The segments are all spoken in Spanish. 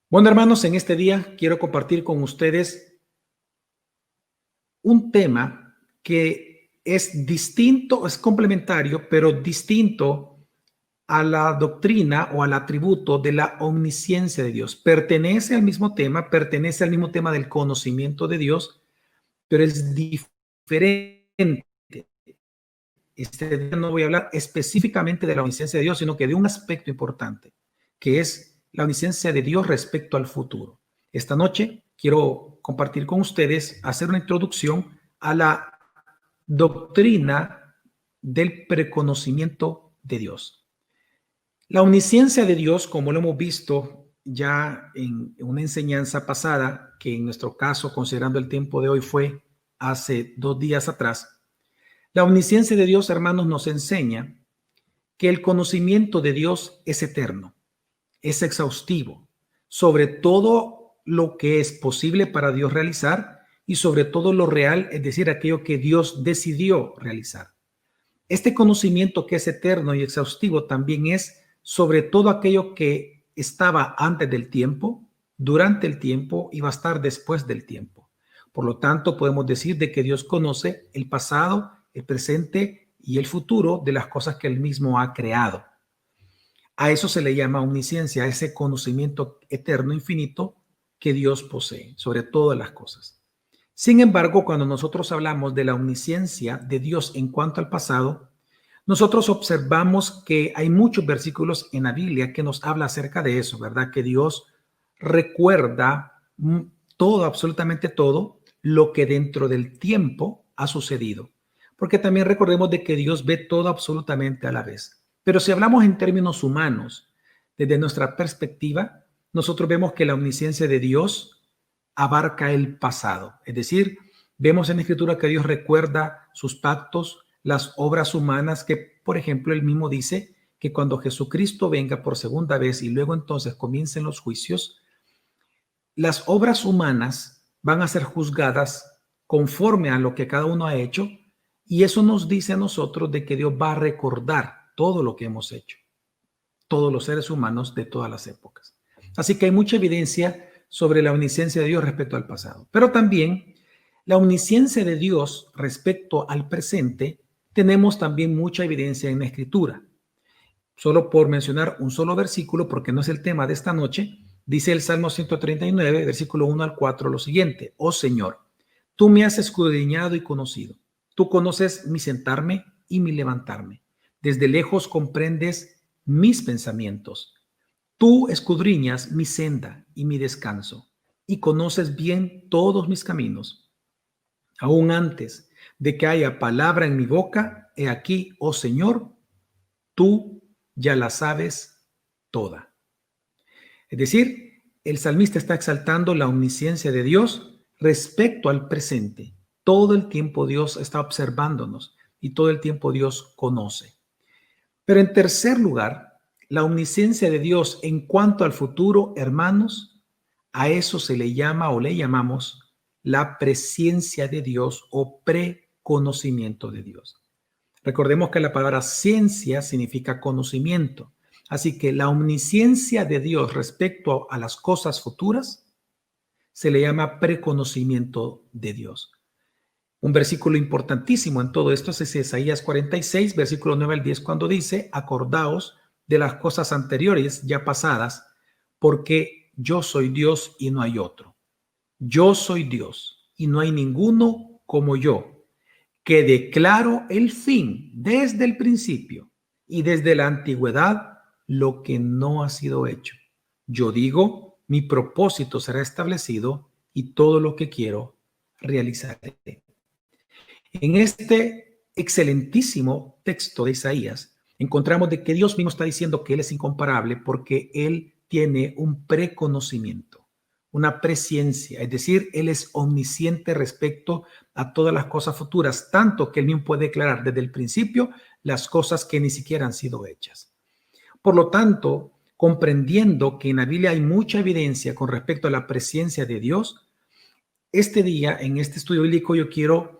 Bueno, hermanos, en este día quiero compartir con ustedes un tema que es distinto, es complementario, pero distinto a la doctrina o al atributo de la omnisciencia de Dios. Pertenece al mismo tema del conocimiento de Dios, pero es diferente. Este día no voy a hablar específicamente de la omnisciencia de Dios, sino que de un aspecto importante, que es la omnisciencia de Dios respecto al futuro. Esta noche quiero compartir con ustedes, hacer una introducción a la doctrina del preconocimiento de Dios. La omnisciencia de Dios, como lo hemos visto ya en una enseñanza pasada, que en nuestro caso, considerando el tiempo de hoy, fue hace 2 días atrás. La omnisciencia de Dios, hermanos, nos enseña que el conocimiento de Dios es eterno, es exhaustivo, sobre todo lo que es posible para Dios realizar y sobre todo lo real, es decir, aquello que Dios decidió realizar. Este conocimiento que es eterno y exhaustivo también es sobre todo aquello que estaba antes del tiempo, durante el tiempo y va a estar después del tiempo. Por lo tanto, podemos decir de que Dios conoce el pasado, el presente y el futuro de las cosas que Él mismo ha creado. A eso se le llama omnisciencia, a ese conocimiento eterno, infinito que Dios posee sobre todas las cosas. Sin embargo, cuando nosotros hablamos de la omnisciencia de Dios en cuanto al pasado, nosotros observamos que hay muchos versículos en la Biblia que nos habla acerca de eso, ¿verdad? Que Dios recuerda todo, absolutamente todo, lo que dentro del tiempo ha sucedido. Porque también recordemos de que Dios ve todo absolutamente a la vez. Pero si hablamos en términos humanos, desde nuestra perspectiva, nosotros vemos que la omnisciencia de Dios abarca el pasado. Es decir, vemos en la Escritura que Dios recuerda sus pactos, las obras humanas que, por ejemplo, él mismo dice que cuando Jesucristo venga por segunda vez y luego entonces comiencen los juicios, las obras humanas van a ser juzgadas conforme a lo que cada uno ha hecho, y eso nos dice a nosotros de que Dios va a recordar todo lo que hemos hecho, todos los seres humanos de todas las épocas. Así que hay mucha evidencia sobre la omnisciencia de Dios respecto al pasado, pero también la omnisciencia de Dios respecto al presente. Tenemos también mucha evidencia en la Escritura. Solo por mencionar un solo versículo, porque no es el tema de esta noche, dice el Salmo 139, versículo 1 al 4, lo siguiente: Oh Señor, tú me has escudriñado y conocido. Tú conoces mi sentarme y mi levantarme. Desde lejos comprendes mis pensamientos. Tú escudriñas mi senda y mi descanso, y conoces bien todos mis caminos. Aún antes de que haya palabra en mi boca, he aquí, oh Señor, tú ya la sabes toda. Es decir, el salmista está exaltando la omnisciencia de Dios respecto al presente. Todo el tiempo Dios está observándonos y todo el tiempo Dios conoce. Pero en tercer lugar, la omnisciencia de Dios en cuanto al futuro, hermanos, a eso se le llama o le llamamos la presciencia de Dios o preconocimiento de Dios. Recordemos que la palabra ciencia significa conocimiento. Así que la omnisciencia de Dios respecto a las cosas futuras se le llama preconocimiento de Dios. Un versículo importantísimo en todo esto es Isaías 46, versículo 9 al 10, cuando dice: acordaos de las cosas anteriores ya pasadas, porque yo soy Dios y no hay otro. Yo soy Dios y no hay ninguno como yo, que declaro el fin desde el principio y desde la antigüedad lo que no ha sido hecho. Yo digo, mi propósito será establecido y todo lo que quiero realizaré. En este excelentísimo texto de Isaías encontramos de que Dios mismo está diciendo que Él es incomparable porque Él tiene un preconocimiento, una presciencia, es decir, Él es omnisciente respecto a todas las cosas futuras, tanto que Él mismo puede declarar desde el principio las cosas que ni siquiera han sido hechas. Por lo tanto, comprendiendo que en la Biblia hay mucha evidencia con respecto a la presciencia de Dios, este día, en este estudio bíblico, yo quiero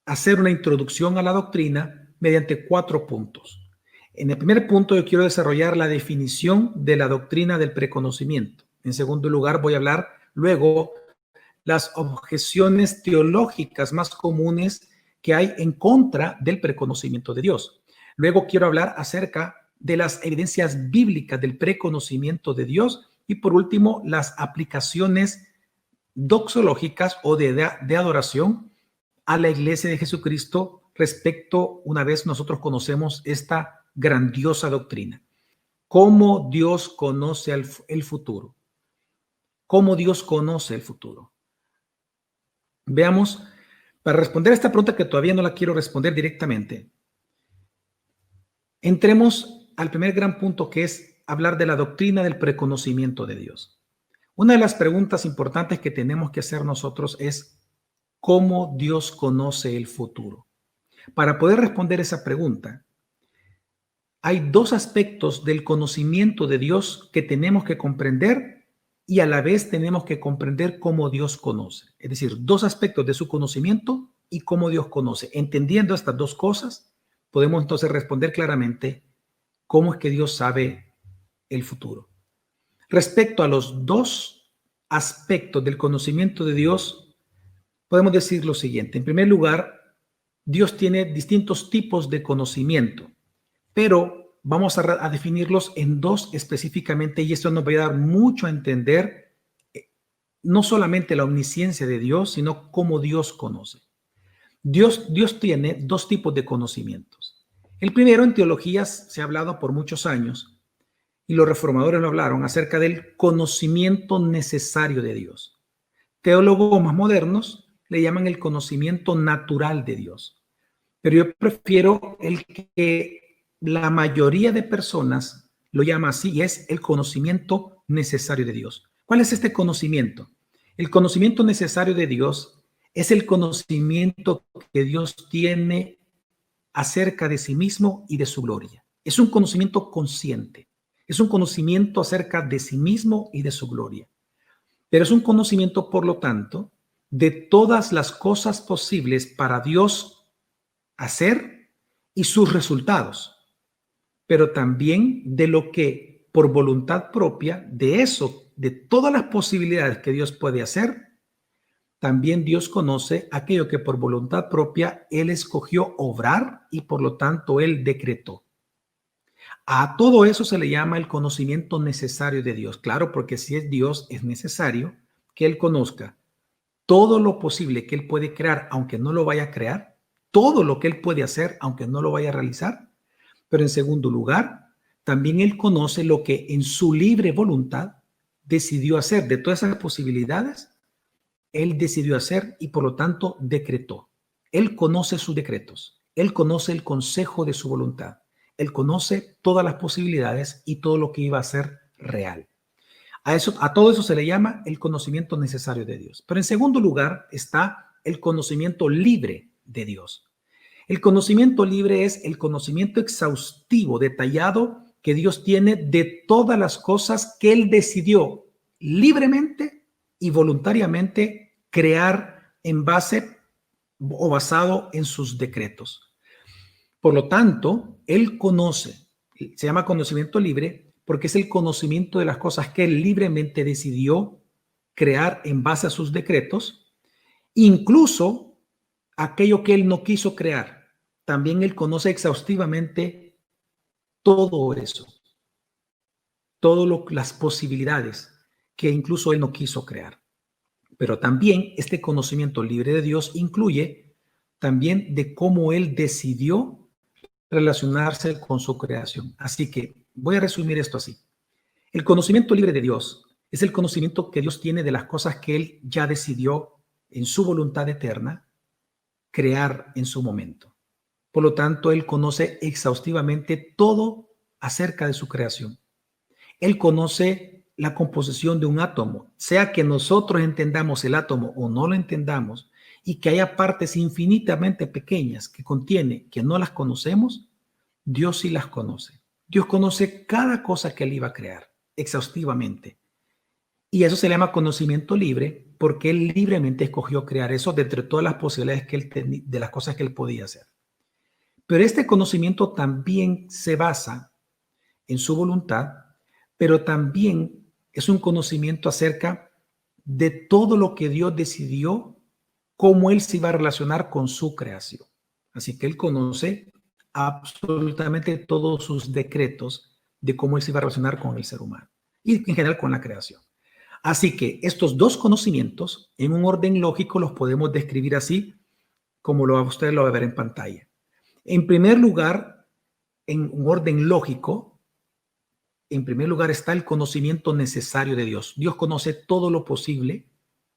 hacer una introducción a la doctrina mediante 4 puntos. En el primer punto yo quiero desarrollar la definición de la doctrina del preconocimiento. En segundo lugar, voy a hablar luego las objeciones teológicas más comunes que hay en contra del preconocimiento de Dios. Luego quiero hablar acerca de las evidencias bíblicas del preconocimiento de Dios y por último las aplicaciones doxológicas o de adoración a la Iglesia de Jesucristo respecto, una vez nosotros conocemos esta grandiosa doctrina. ¿Cómo Dios conoce el futuro? ¿Cómo Dios conoce el futuro? Veamos, para responder a esta pregunta que todavía no la quiero responder directamente, entremos al primer gran punto, que es hablar de la doctrina del preconocimiento de Dios. Una de las preguntas importantes que tenemos que hacer nosotros es ¿cómo Dios conoce el futuro? Para poder responder esa pregunta, hay dos aspectos del conocimiento de Dios que tenemos que comprender y a la vez tenemos que comprender cómo Dios conoce. Es decir, dos aspectos de su conocimiento y cómo Dios conoce. Entendiendo estas dos cosas, podemos entonces responder claramente cómo es que Dios sabe el futuro. Respecto a los dos aspectos del conocimiento de Dios, podemos decir lo siguiente. En primer lugar, Dios tiene distintos tipos de conocimiento, pero vamos a definirlos en dos específicamente y esto nos va a ayudar mucho a entender no solamente la omnisciencia de Dios, sino cómo Dios conoce. Dios tiene dos tipos de conocimientos. El primero, en teologías se ha hablado por muchos años y los reformadores lo hablaron acerca del conocimiento necesario de Dios. Teólogos más modernos le llaman el conocimiento natural de Dios. Pero yo prefiero el que la mayoría de personas lo llama así y es el conocimiento necesario de Dios. ¿Cuál es este conocimiento? El conocimiento necesario de Dios es el conocimiento que Dios tiene acerca de sí mismo y de su gloria. Es un conocimiento consciente. Es un conocimiento acerca de sí mismo y de su gloria. Pero es un conocimiento, por lo tanto, de todas las cosas posibles para Dios hacer y sus resultados, pero también de lo que por voluntad propia, de eso, de todas las posibilidades que Dios puede hacer, también Dios conoce aquello que por voluntad propia Él escogió obrar y por lo tanto Él decretó. A todo eso se le llama el conocimiento necesario de Dios. Claro, porque si es Dios, es necesario que Él conozca todo lo posible que Él puede crear, aunque no lo vaya a crear, todo lo que Él puede hacer, aunque no lo vaya a realizar. Pero en segundo lugar, también Él conoce lo que en su libre voluntad decidió hacer. De todas esas posibilidades, Él decidió hacer y por lo tanto decretó. Él conoce sus decretos. Él conoce el consejo de su voluntad. Él conoce todas las posibilidades y todo lo que iba a ser real. A todo eso se le llama el conocimiento necesario de Dios. Pero en segundo lugar está el conocimiento libre de Dios. El conocimiento libre es el conocimiento exhaustivo, detallado, que Dios tiene de todas las cosas que Él decidió libremente y voluntariamente crear en base o basado en sus decretos. Por lo tanto, Él conoce, se llama conocimiento libre, porque es el conocimiento de las cosas que Él libremente decidió crear en base a sus decretos, incluso aquello que Él no quiso crear. También Él conoce exhaustivamente todo eso, todas las posibilidades que incluso Él no quiso crear. Pero también este conocimiento libre de Dios incluye también de cómo Él decidió relacionarse con su creación. Así que voy a resumir esto así. El conocimiento libre de Dios es el conocimiento que Dios tiene de las cosas que Él ya decidió en su voluntad eterna crear en su momento. Por lo tanto, Él conoce exhaustivamente todo acerca de su creación. Él conoce la composición de un átomo, sea que nosotros entendamos el átomo o no lo entendamos, y que haya partes infinitamente pequeñas que contiene, que no las conocemos, Dios sí las conoce. Dios conoce cada cosa que Él iba a crear exhaustivamente. Y eso se llama conocimiento libre porque Él libremente escogió crear eso de entre todas las posibilidades que Él tenía, de las cosas que Él podía hacer. Pero este conocimiento también se basa en su voluntad, pero también es un conocimiento acerca de todo lo que Dios decidió, cómo Él se iba a relacionar con su creación. Así que Él conoce absolutamente todos sus decretos de cómo Él se iba a relacionar con el ser humano y en general con la creación. Así que estos dos conocimientos, en un orden lógico, los podemos describir así, como usted lo va a ver en pantalla. En primer lugar, en un orden lógico, en primer lugar está el conocimiento necesario de Dios. Dios conoce todo lo posible,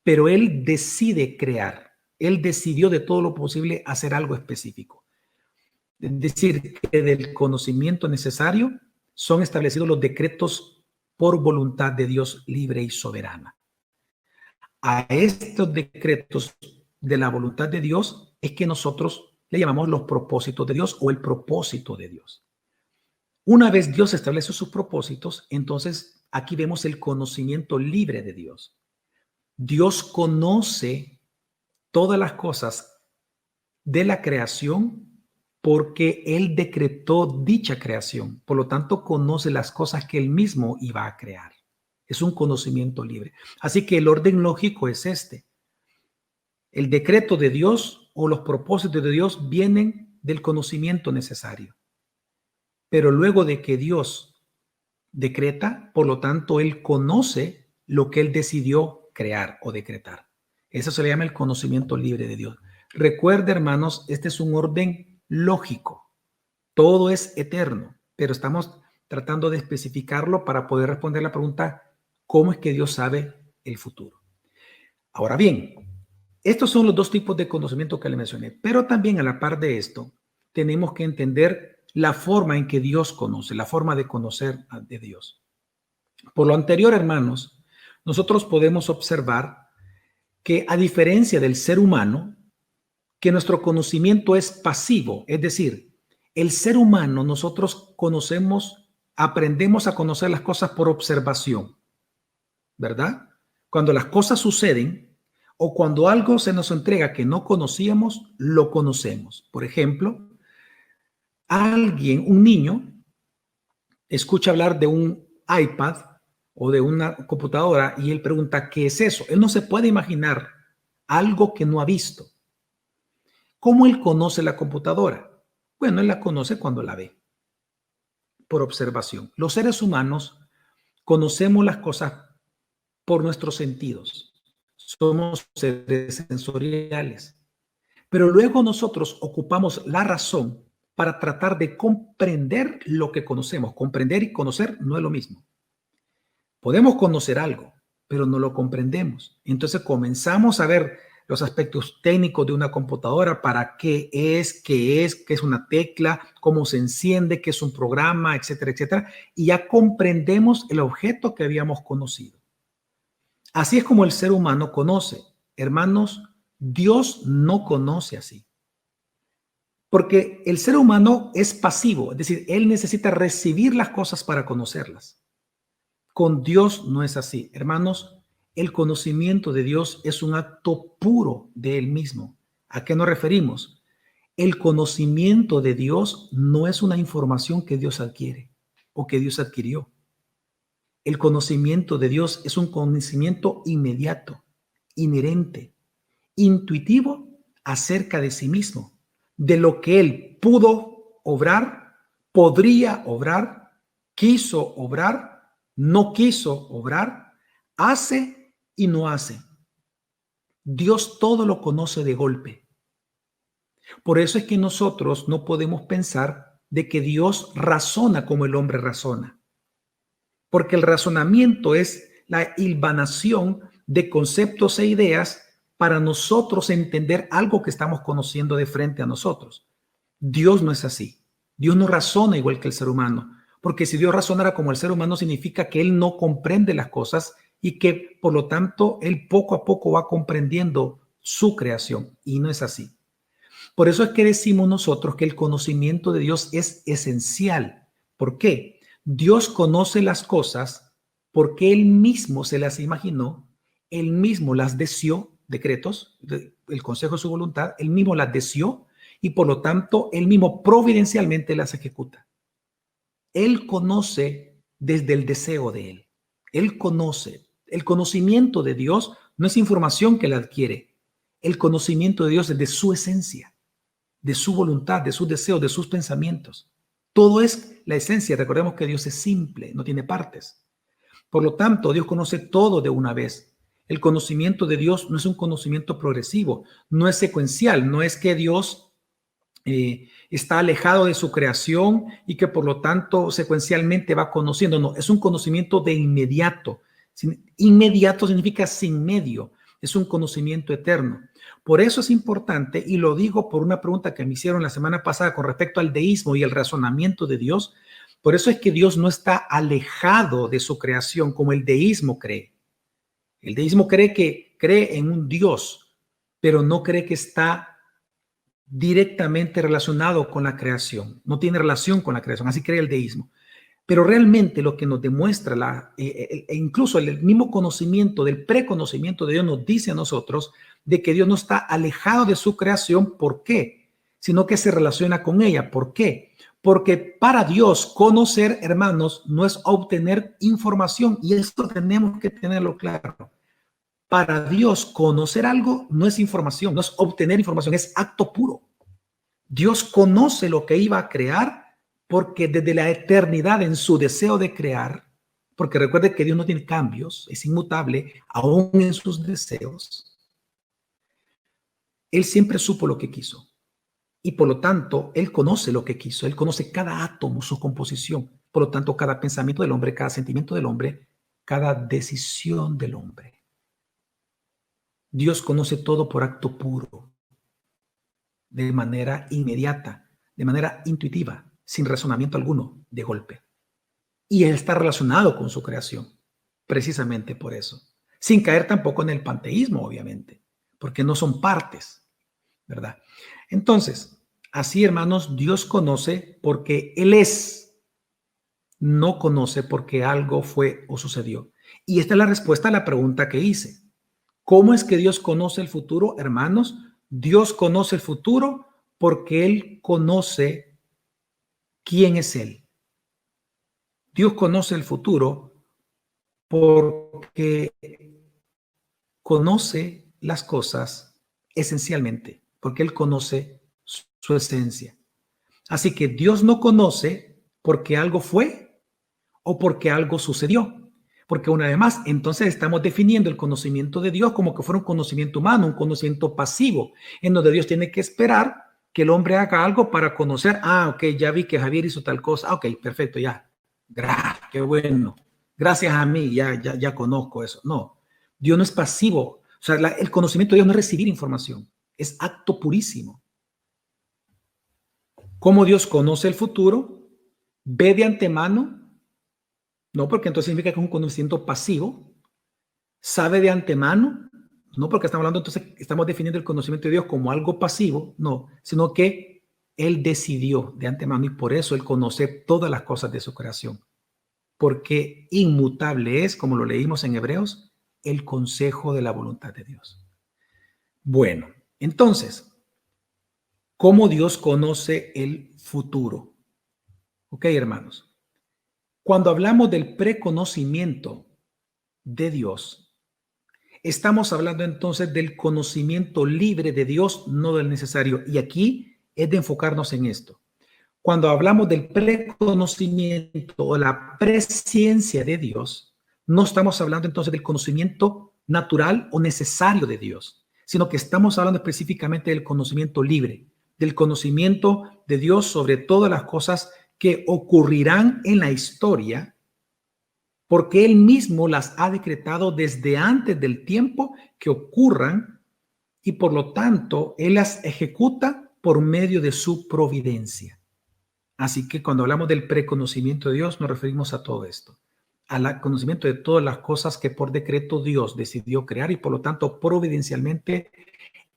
pero Él decide crear. Él decidió de todo lo posible hacer algo específico. Es decir, que del conocimiento necesario son establecidos los decretos por voluntad de Dios libre y soberana. A estos decretos de la voluntad de Dios es que nosotros le llamamos los propósitos de Dios o el propósito de Dios. Una vez Dios establece sus propósitos, entonces aquí vemos el conocimiento libre de Dios. Dios conoce todas las cosas de la creación porque Él decretó dicha creación. Por lo tanto, conoce las cosas que Él mismo iba a crear. Es un conocimiento libre. Así que el orden lógico es este. El decreto de Dios o los propósitos de Dios vienen del conocimiento necesario. Pero luego de que Dios decreta, por lo tanto, Él conoce lo que Él decidió crear o decretar. Eso se le llama el conocimiento libre de Dios. Recuerde, hermanos, este es un orden lógico. Todo es eterno, pero estamos tratando de especificarlo para poder responder la pregunta, ¿cómo es que Dios sabe el futuro? Ahora bien, estos son los dos tipos de conocimiento que le mencioné, pero también a la par de esto, tenemos que entender la forma en que Dios conoce, la forma de conocer de Dios. Por lo anterior, hermanos, nosotros podemos observar que a diferencia del ser humano, que nuestro conocimiento es pasivo, es decir, el ser humano, nosotros aprendemos a conocer las cosas por observación, ¿verdad? Cuando las cosas suceden o cuando algo se nos entrega que no conocíamos, lo conocemos. Por ejemplo, un niño, escucha hablar de un iPad o de una computadora y él pregunta, ¿qué es eso? Él no se puede imaginar algo que no ha visto. ¿Cómo él conoce la computadora? Bueno, él la conoce cuando la ve, por observación. Los seres humanos conocemos las cosas por nuestros sentidos. Somos seres sensoriales. Pero luego nosotros ocupamos la razón para tratar de comprender lo que conocemos. Comprender y conocer no es lo mismo. Podemos conocer algo, pero no lo comprendemos. Entonces comenzamos a ver los aspectos técnicos de una computadora, para qué es una tecla, cómo se enciende, qué es un programa, etcétera, etcétera. Y ya comprendemos el objeto que habíamos conocido. Así es como el ser humano conoce. Hermanos, Dios no conoce así. Porque el ser humano es pasivo, es decir, él necesita recibir las cosas para conocerlas. Con Dios no es así. Hermanos, el conocimiento de Dios es un acto puro de Él mismo. ¿A qué nos referimos? El conocimiento de Dios no es una información que Dios adquiere o que Dios adquirió. El conocimiento de Dios es un conocimiento inmediato, inherente, intuitivo acerca de sí mismo, de lo que Él pudo obrar, podría obrar, quiso obrar, no quiso obrar, hace y no hace. Dios todo lo conoce de golpe. Por eso es que nosotros no podemos pensar de que Dios razona como el hombre razona. Porque el razonamiento es la hilvanación de conceptos e ideas para nosotros entender algo que estamos conociendo de frente a nosotros. Dios no es así. Dios no razona igual que el ser humano. Porque si Dios razonara como el ser humano, significa que Él no comprende las cosas y que, por lo tanto, Él poco a poco va comprendiendo su creación. Y no es así. Por eso es que decimos nosotros que el conocimiento de Dios es esencial. ¿Por qué? Dios conoce las cosas porque Él mismo se las imaginó, Él mismo las deseó, decretos, el consejo de su voluntad, Él mismo las deseó y por lo tanto Él mismo providencialmente las ejecuta. Él conoce desde el deseo de Él. Él conoce. El conocimiento de Dios no es información que Él adquiere. El conocimiento de Dios es de su esencia, de su voluntad, de sus deseos, de sus pensamientos. Todo es la esencia. Recordemos que Dios es simple, no tiene partes. Por lo tanto, Dios conoce todo de una vez. El conocimiento de Dios no es un conocimiento progresivo, no es secuencial, no es que Dios está alejado de su creación y que por lo tanto secuencialmente va conociendo. No, es un conocimiento de inmediato. Inmediato significa sin medio, es un conocimiento eterno. Por eso es importante, y lo digo por una pregunta que me hicieron la semana pasada con respecto al deísmo y el razonamiento de Dios. Por eso es que Dios no está alejado de su creación como el deísmo cree. El deísmo cree en un Dios, pero no cree que está directamente relacionado con la creación. No tiene relación con la creación, así cree el deísmo. Pero realmente lo que nos demuestra, incluso el mismo conocimiento del preconocimiento de Dios nos dice a nosotros de que Dios no está alejado de su creación. ¿Por qué? Sino que se relaciona con ella. ¿Por qué? Porque para Dios conocer, hermanos, no es obtener información, y esto tenemos que tenerlo claro. Para Dios conocer algo no es información, no es obtener información, es acto puro. Dios conoce lo que iba a crear porque desde la eternidad en su deseo de crear, porque recuerde que Dios no tiene cambios, es inmutable aún en sus deseos, Él siempre supo lo que quiso. Y por lo tanto, Él conoce lo que quiso. Él conoce cada átomo, su composición. Por lo tanto, cada pensamiento del hombre, cada sentimiento del hombre, cada decisión del hombre. Dios conoce todo por acto puro, de manera inmediata, de manera intuitiva, sin razonamiento alguno, de golpe. Y Él está relacionado con su creación, precisamente por eso. Sin caer tampoco en el panteísmo, obviamente, porque no son partes, ¿verdad? Entonces, así, hermanos, Dios conoce porque Él es, no conoce porque algo fue o sucedió. Y esta es la respuesta a la pregunta que hice. ¿Cómo es que Dios conoce el futuro, hermanos? Dios conoce el futuro porque Él conoce quién es Él. Dios conoce el futuro porque conoce las cosas esencialmente, porque Él conoce su esencia. Así que Dios no conoce porque algo fue o porque algo sucedió. Porque una vez más, entonces estamos definiendo el conocimiento de Dios como que fuera un conocimiento humano, un conocimiento pasivo, en donde Dios tiene que esperar que el hombre haga algo para conocer. Ah, ok, ya vi que Javier hizo tal cosa. Ah, ok, perfecto, ya. Gracias, qué bueno. Gracias a mí, ya conozco eso. No, Dios no es pasivo. O sea, el conocimiento de Dios no es recibir información, es acto purísimo. ¿Cómo Dios conoce el futuro? ¿Ve de antemano? No, porque entonces significa que es un conocimiento pasivo. ¿Sabe de antemano? No, porque estamos hablando, entonces estamos definiendo el conocimiento de Dios como algo pasivo, no, sino que Él decidió de antemano y por eso Él conoce todas las cosas de su creación. Porque inmutable es, como lo leímos en Hebreos, el consejo de la voluntad de Dios. Bueno, entonces, ¿cómo Dios conoce el futuro? Ok, hermanos. Cuando hablamos del preconocimiento de Dios, estamos hablando entonces del conocimiento libre de Dios, no del necesario. Y aquí es de enfocarnos en esto. Cuando hablamos del preconocimiento o la presciencia de Dios, no estamos hablando entonces del conocimiento natural o necesario de Dios, sino que estamos hablando específicamente del conocimiento libre, del conocimiento de Dios sobre todas las cosas que ocurrirán en la historia, porque Él mismo las ha decretado desde antes del tiempo que ocurran y por lo tanto Él las ejecuta por medio de su providencia. Así que cuando hablamos del preconocimiento de Dios nos referimos a todo esto, al conocimiento de todas las cosas que por decreto Dios decidió crear y por lo tanto providencialmente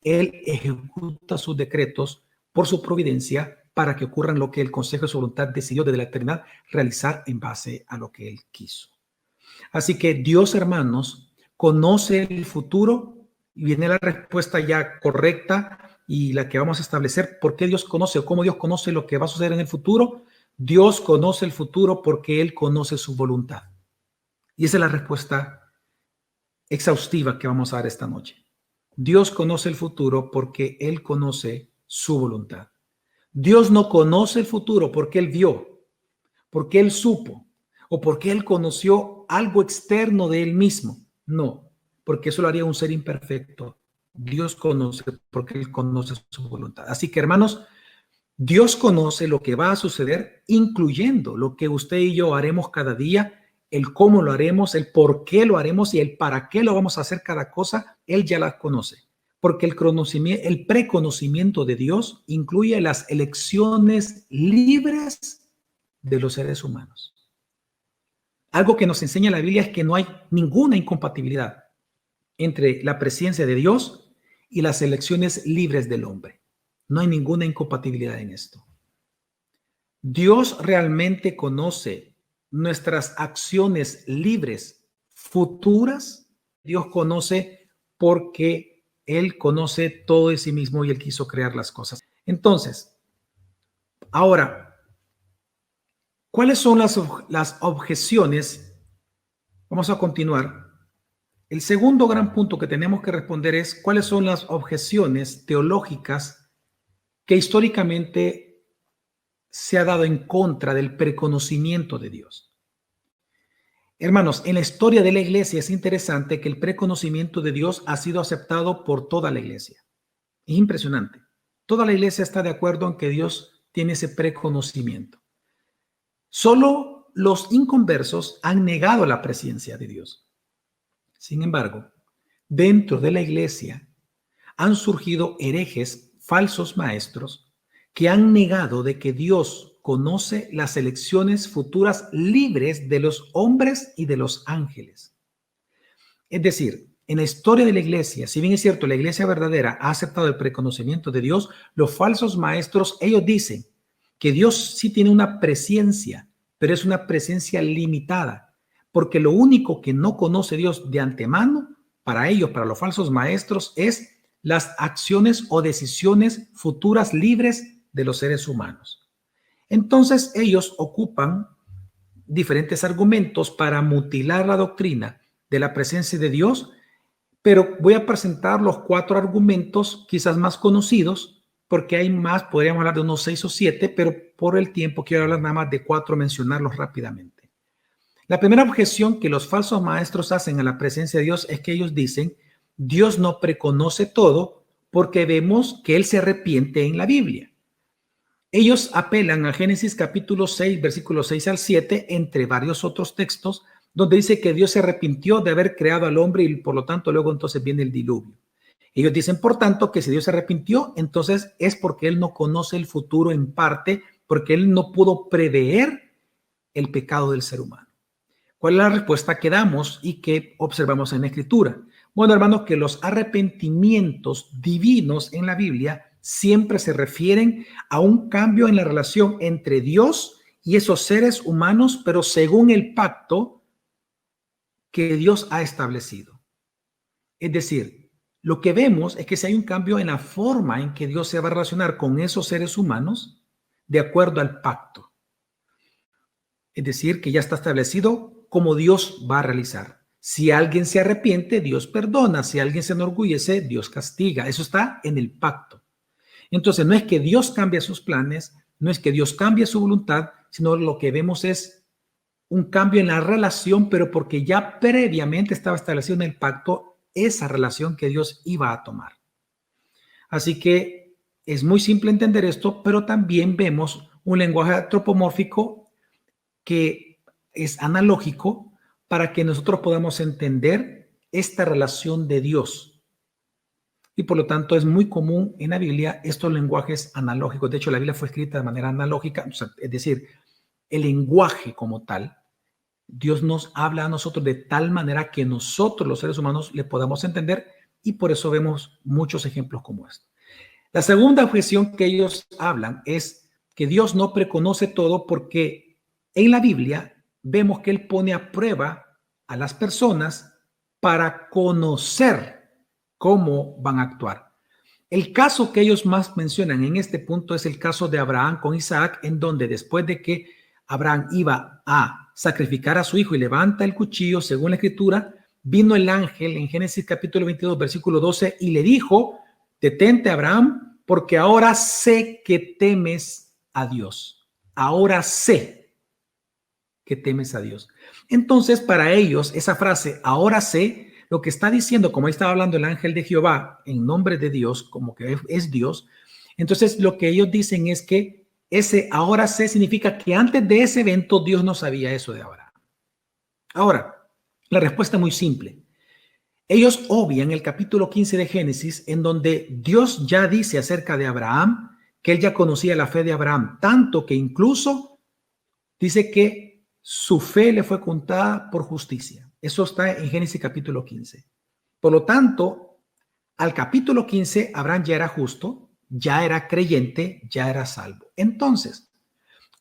Él ejecuta sus decretos por su providencia para que ocurran lo que el Consejo de su voluntad decidió desde la eternidad realizar en base a lo que Él quiso. Así que Dios, hermanos, conoce el futuro y viene la respuesta ya correcta y la que vamos a establecer, ¿por qué Dios conoce o cómo Dios conoce lo que va a suceder en el futuro? Dios conoce el futuro porque Él conoce su voluntad. Y esa es la respuesta exhaustiva que vamos a dar esta noche. Dios conoce el futuro porque Él conoce su voluntad. Dios no conoce el futuro porque Él vio, porque Él supo o porque Él conoció algo externo de Él mismo. No, porque eso lo haría un ser imperfecto. Dios conoce porque Él conoce su voluntad. Así que, hermanos, Dios conoce lo que va a suceder, incluyendo lo que usted y yo haremos cada día, el cómo lo haremos, el por qué lo haremos y el para qué lo vamos a hacer cada cosa. Él ya las conoce, porque el preconocimiento de Dios incluye las elecciones libres de los seres humanos. Algo que nos enseña la Biblia es que no hay ninguna incompatibilidad entre la presencia de Dios y las elecciones libres del hombre. No hay ninguna incompatibilidad en esto. Dios realmente conoce nuestras acciones libres futuras. Dios conoce porque Él conoce todo de sí mismo y Él quiso crear las cosas. Entonces, ahora, ¿cuáles son las objeciones? Vamos a continuar. El segundo gran punto que tenemos que responder es cuáles son las objeciones teológicas que históricamente se ha dado en contra del preconocimiento de Dios. Hermanos, en la historia de la iglesia es interesante que el preconocimiento de Dios ha sido aceptado por toda la iglesia. Es impresionante. Toda la iglesia está de acuerdo en que Dios tiene ese preconocimiento. Solo los inconversos han negado la presencia de Dios. Sin embargo, dentro de la iglesia han surgido herejes, falsos maestros, que han negado de que Dios conoce las elecciones futuras libres de los hombres y de los ángeles. Es decir, en la historia de la iglesia, si bien es cierto, la iglesia verdadera ha aceptado el preconocimiento de Dios, los falsos maestros, ellos dicen que Dios sí tiene una presencia, pero es una presencia limitada, porque lo único que no conoce Dios de antemano, para ellos, para los falsos maestros, es las acciones o decisiones futuras libres de los seres humanos. Entonces ellos ocupan diferentes argumentos para mutilar la doctrina de la presencia de Dios, pero voy a presentar los 4 argumentos quizás más conocidos, porque hay más, podríamos hablar de unos 6 o 7, pero por el tiempo quiero hablar nada más de 4, mencionarlos rápidamente. La primera objeción que los falsos maestros hacen a la presencia de Dios es que ellos dicen, Dios no preconoce todo porque vemos que Él se arrepiente en la Biblia. Ellos apelan a Génesis capítulo 6, versículos 6 al 7, entre varios otros textos, donde dice que Dios se arrepintió de haber creado al hombre y por lo tanto luego entonces viene el diluvio. Ellos dicen, por tanto, que si Dios se arrepintió, entonces es porque Él no conoce el futuro en parte, porque Él no pudo prever el pecado del ser humano. ¿Cuál es la respuesta que damos y que observamos en la Escritura? Bueno, hermanos, que los arrepentimientos divinos en la Biblia siempre se refieren a un cambio en la relación entre Dios y esos seres humanos, pero según el pacto que Dios ha establecido. Es decir, lo que vemos es que si hay un cambio en la forma en que Dios se va a relacionar con esos seres humanos, de acuerdo al pacto. Es decir, que ya está establecido cómo Dios va a realizar. Si alguien se arrepiente, Dios perdona. Si alguien se enorgullece, Dios castiga. Eso está en el pacto. Entonces, no es que Dios cambie sus planes, no es que Dios cambie su voluntad, sino lo que vemos es un cambio en la relación, pero porque ya previamente estaba establecido en el pacto esa relación que Dios iba a tomar. Así que es muy simple entender esto, pero también vemos un lenguaje antropomórfico que es analógico para que nosotros podamos entender esta relación de Dios. Y por lo tanto es muy común en la Biblia estos lenguajes analógicos. De hecho, la Biblia fue escrita de manera analógica, o sea, es decir, el lenguaje como tal. Dios nos habla a nosotros de tal manera que nosotros los seres humanos le podamos entender y por eso vemos muchos ejemplos como este. La segunda objeción que ellos hablan es que Dios no preconoce todo porque en la Biblia vemos que Él pone a prueba a las personas para conocer cómo van a actuar. El caso que ellos más mencionan en este punto es el caso de Abraham con Isaac, en donde después de que Abraham iba a sacrificar a su hijo y levanta el cuchillo, según la escritura, vino el ángel en Génesis capítulo 22, versículo 12, y le dijo: detente, Abraham, porque ahora sé que temes a Dios. Ahora sé que temes a Dios. Entonces, para ellos, esa frase, ahora sé, lo que está diciendo, como ahí estaba hablando el ángel de Jehová en nombre de Dios, como que es Dios, entonces lo que ellos dicen es que ese ahora sé significa que antes de ese evento Dios no sabía eso de Abraham. Ahora, la respuesta es muy simple. Ellos obvian el capítulo 15 de Génesis, en donde Dios ya dice acerca de Abraham que él ya conocía la fe de Abraham, tanto que incluso dice que su fe le fue contada por justicia. Eso está en Génesis capítulo 15. Por lo tanto, al capítulo 15, Abraham ya era justo, ya era creyente, ya era salvo. Entonces,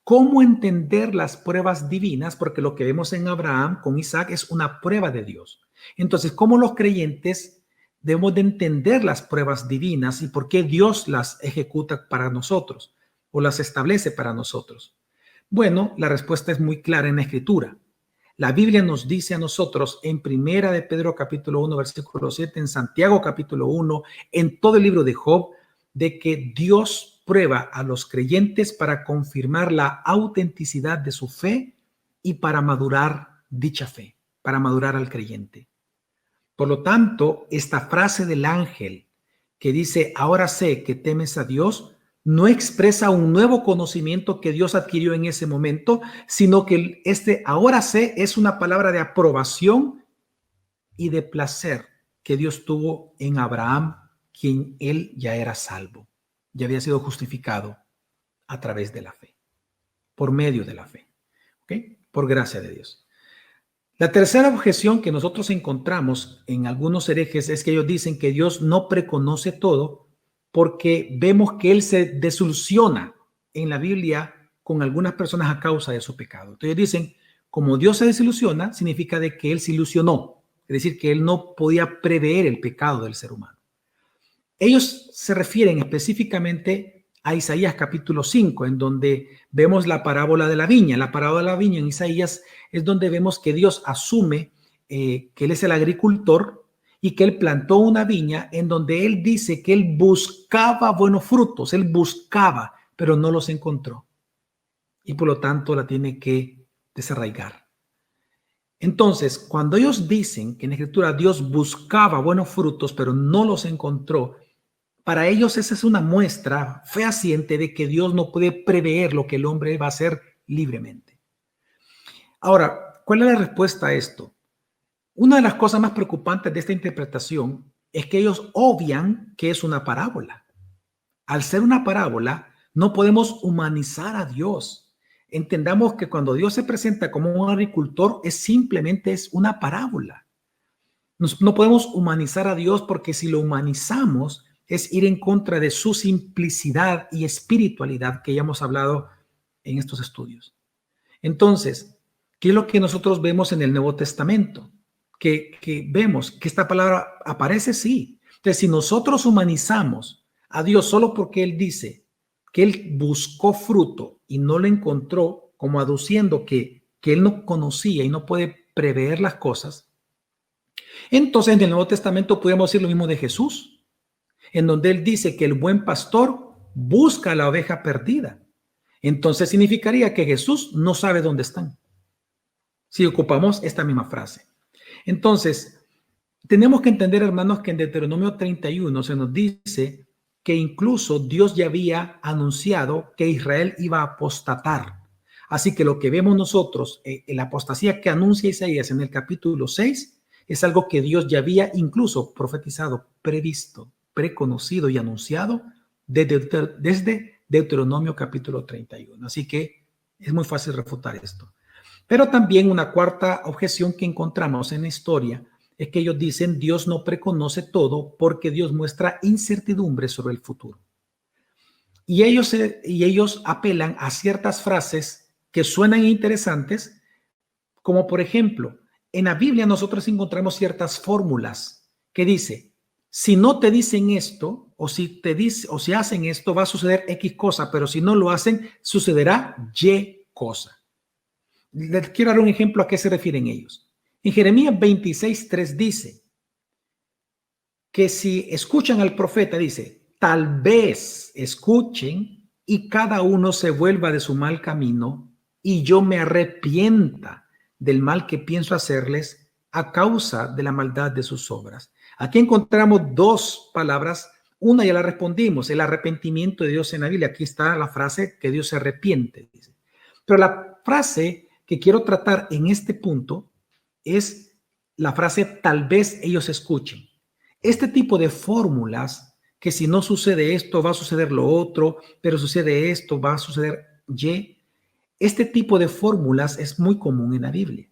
¿cómo entender las pruebas divinas? Porque lo que vemos en Abraham con Isaac es una prueba de Dios. Entonces, ¿cómo los creyentes debemos de entender las pruebas divinas y por qué Dios las ejecuta para nosotros o las establece para nosotros? Bueno, la respuesta es muy clara en la Escritura. La Biblia nos dice a nosotros en Primera de Pedro capítulo 1, versículo 7, en Santiago capítulo 1, en todo el libro de Job, de que Dios prueba a los creyentes para confirmar la autenticidad de su fe y para madurar dicha fe, para madurar al creyente. Por lo tanto, esta frase del ángel que dice, ahora sé que temes a Dios, no expresa un nuevo conocimiento que Dios adquirió en ese momento, sino que este ahora sé es una palabra de aprobación y de placer que Dios tuvo en Abraham, quien él ya era salvo, ya había sido justificado a través de la fe, por medio de la fe, ¿ok? Por gracia de Dios. La tercera objeción que nosotros encontramos en algunos herejes es que ellos dicen que Dios no preconoce todo porque vemos que Él se desilusiona en la Biblia con algunas personas a causa de su pecado. Entonces dicen, como Dios se desilusiona, significa de que Él se ilusionó, es decir, que Él no podía prever el pecado del ser humano. Ellos se refieren específicamente a Isaías capítulo 5, en donde vemos la parábola de la viña. La parábola de la viña en Isaías es donde vemos que Dios asume que Él es el agricultor y que Él plantó una viña en donde Él dice que Él buscaba buenos frutos, Él buscaba, pero no los encontró. Y por lo tanto la tiene que desarraigar. Entonces, cuando ellos dicen que en la Escritura Dios buscaba buenos frutos, pero no los encontró, para ellos esa es una muestra fehaciente de que Dios no puede prever lo que el hombre va a hacer libremente. Ahora, ¿cuál es la respuesta a esto? Una de las cosas más preocupantes de esta interpretación es que ellos obvian que es una parábola. Al ser una parábola, no podemos humanizar a Dios. Entendamos que cuando Dios se presenta como un agricultor, simplemente es una parábola. No podemos humanizar a Dios porque si lo humanizamos, es ir en contra de su simplicidad y espiritualidad que ya hemos hablado en estos estudios. Entonces, ¿qué es lo que nosotros vemos en el Nuevo Testamento? Que vemos que esta palabra aparece, sí. Entonces, si nosotros humanizamos a Dios solo porque Él dice que Él buscó fruto y no lo encontró, como aduciendo que Él no conocía y no puede prever las cosas, entonces en el Nuevo Testamento podemos decir lo mismo de Jesús, en donde Él dice que el buen pastor busca a la oveja perdida. Entonces significaría que Jesús no sabe dónde están, si ocupamos esta misma frase. Entonces, tenemos que entender, hermanos, que en Deuteronomio 31 se nos dice que incluso Dios ya había anunciado que Israel iba a apostatar. Así que lo que vemos nosotros, la apostasía que anuncia Isaías en el capítulo 6, es algo que Dios ya había incluso profetizado, previsto, preconocido y anunciado desde Deuteronomio capítulo 31. Así que es muy fácil refutar esto. Pero también una cuarta objeción que encontramos en la historia es que ellos dicen Dios no preconoce todo porque Dios muestra incertidumbre sobre el futuro. Y ellos apelan a ciertas frases que suenan interesantes, como por ejemplo, en la Biblia nosotros encontramos ciertas fórmulas que dice, si no te dicen esto, o si hacen esto, va a suceder X cosa, pero si no lo hacen, sucederá Y cosa. Les quiero dar un ejemplo a qué se refieren ellos. En Jeremías 26:3 dice que si escuchan al profeta, dice, tal vez escuchen y cada uno se vuelva de su mal camino y yo me arrepienta del mal que pienso hacerles a causa de la maldad de sus obras. Aquí encontramos dos palabras. Una ya la respondimos, el arrepentimiento de Dios en la Biblia. Aquí está la frase que Dios se arrepiente, dice. Pero la frase que quiero tratar en este punto es la frase tal vez ellos escuchen. Este tipo de fórmulas, que si no sucede esto, va a suceder lo otro, pero sucede esto, va a suceder Y. Este tipo de fórmulas es muy común en la Biblia.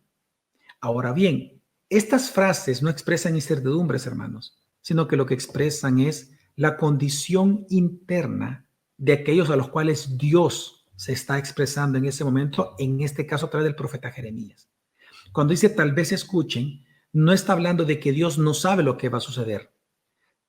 Ahora bien, estas frases no expresan incertidumbres, hermanos, sino que lo que expresan es la condición interna de aquellos a los cuales Dios se está expresando en ese momento, en este caso a través del profeta Jeremías. Cuando dice tal vez escuchen, no está hablando de que Dios no sabe lo que va a suceder,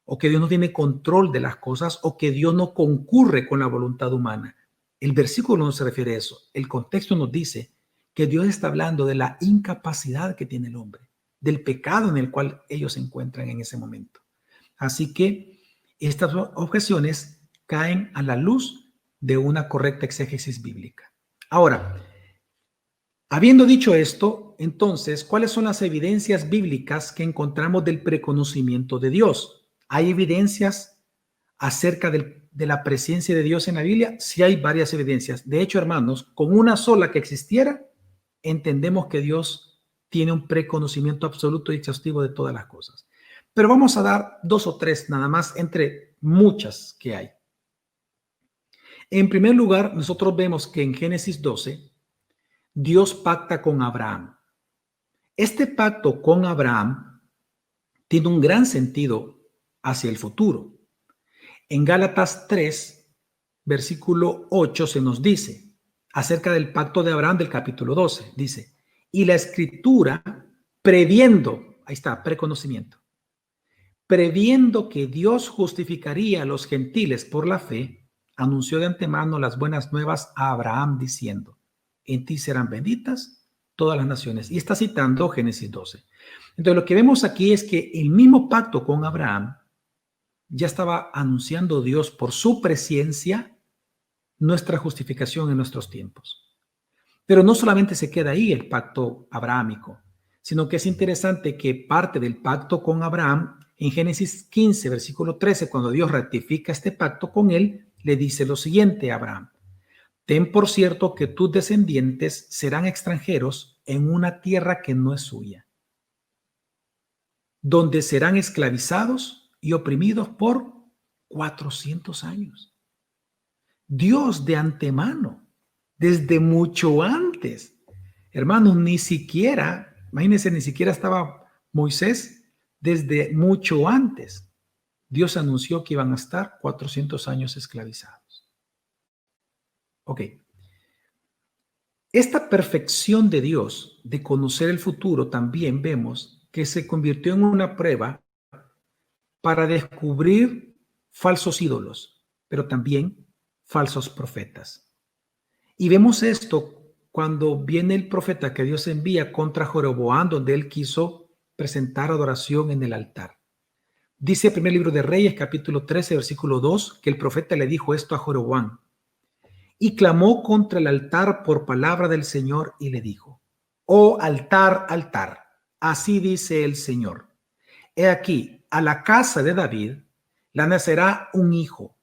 o que Dios no tiene control de las cosas, o que Dios no concurre con la voluntad humana. El versículo no se refiere a eso. El contexto nos dice que Dios está hablando de la incapacidad que tiene el hombre, del pecado en el cual ellos se encuentran en ese momento. Así que estas objeciones caen a la luz de una correcta exégesis bíblica. Ahora, habiendo dicho esto, entonces, ¿cuáles son las evidencias bíblicas que encontramos del preconocimiento de Dios? ¿Hay evidencias acerca de la presencia de Dios en la Biblia? Sí, hay varias evidencias. De hecho, hermanos, con una sola que existiera, entendemos que Dios tiene un preconocimiento absoluto y exhaustivo de todas las cosas. Pero vamos a dar dos o tres nada más entre muchas que hay. En primer lugar, nosotros vemos que en Génesis 12, Dios pacta con Abraham. Este pacto con Abraham tiene un gran sentido hacia el futuro. En Gálatas 3, versículo 8 se nos dice acerca del pacto de Abraham del capítulo 12. Dice, y la escritura previendo, ahí está, preconocimiento, previendo que Dios justificaría a los gentiles por la fe, anunció de antemano las buenas nuevas a Abraham diciendo, en ti serán benditas todas las naciones. Y está citando Génesis 12. Entonces lo que vemos aquí es que el mismo pacto con Abraham ya estaba anunciando Dios por su presencia nuestra justificación en nuestros tiempos. Pero no solamente se queda ahí el pacto abrahámico, sino que es interesante que parte del pacto con Abraham, en Génesis 15, versículo 13, cuando Dios ratifica este pacto con él, le dice lo siguiente a Abraham: ten por cierto que tus descendientes serán extranjeros en una tierra que no es suya, donde serán esclavizados y oprimidos por 400 años. Dios de antemano, desde mucho antes, hermanos, ni siquiera, imagínense, ni siquiera estaba Moisés, desde mucho antes, Dios anunció que iban a estar 400 años esclavizados. Ok. Esta perfección de Dios de conocer el futuro también vemos que se convirtió en una prueba para descubrir falsos ídolos, pero también falsos profetas. Y vemos esto cuando viene el profeta que Dios envía contra Jeroboam, donde él quiso presentar adoración en el altar. Dice el primer libro de Reyes, capítulo 13, versículo 2, que el profeta le dijo esto a Jeroboam. Y clamó contra el altar por palabra del Señor y le dijo: oh altar, altar, así dice el Señor. He aquí, a la casa de David le nacerá un hijo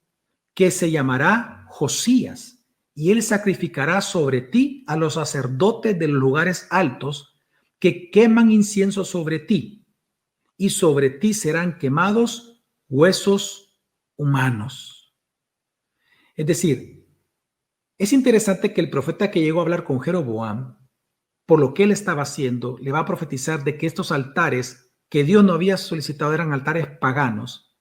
que se llamará Josías, y él sacrificará sobre ti a los sacerdotes de los lugares altos que queman incienso sobre ti, y sobre ti serán quemados huesos humanos. Es decir, es interesante que el profeta que llegó a hablar con Jeroboam, por lo que él estaba haciendo, le va a profetizar de que estos altares que Dios no había solicitado eran altares paganos,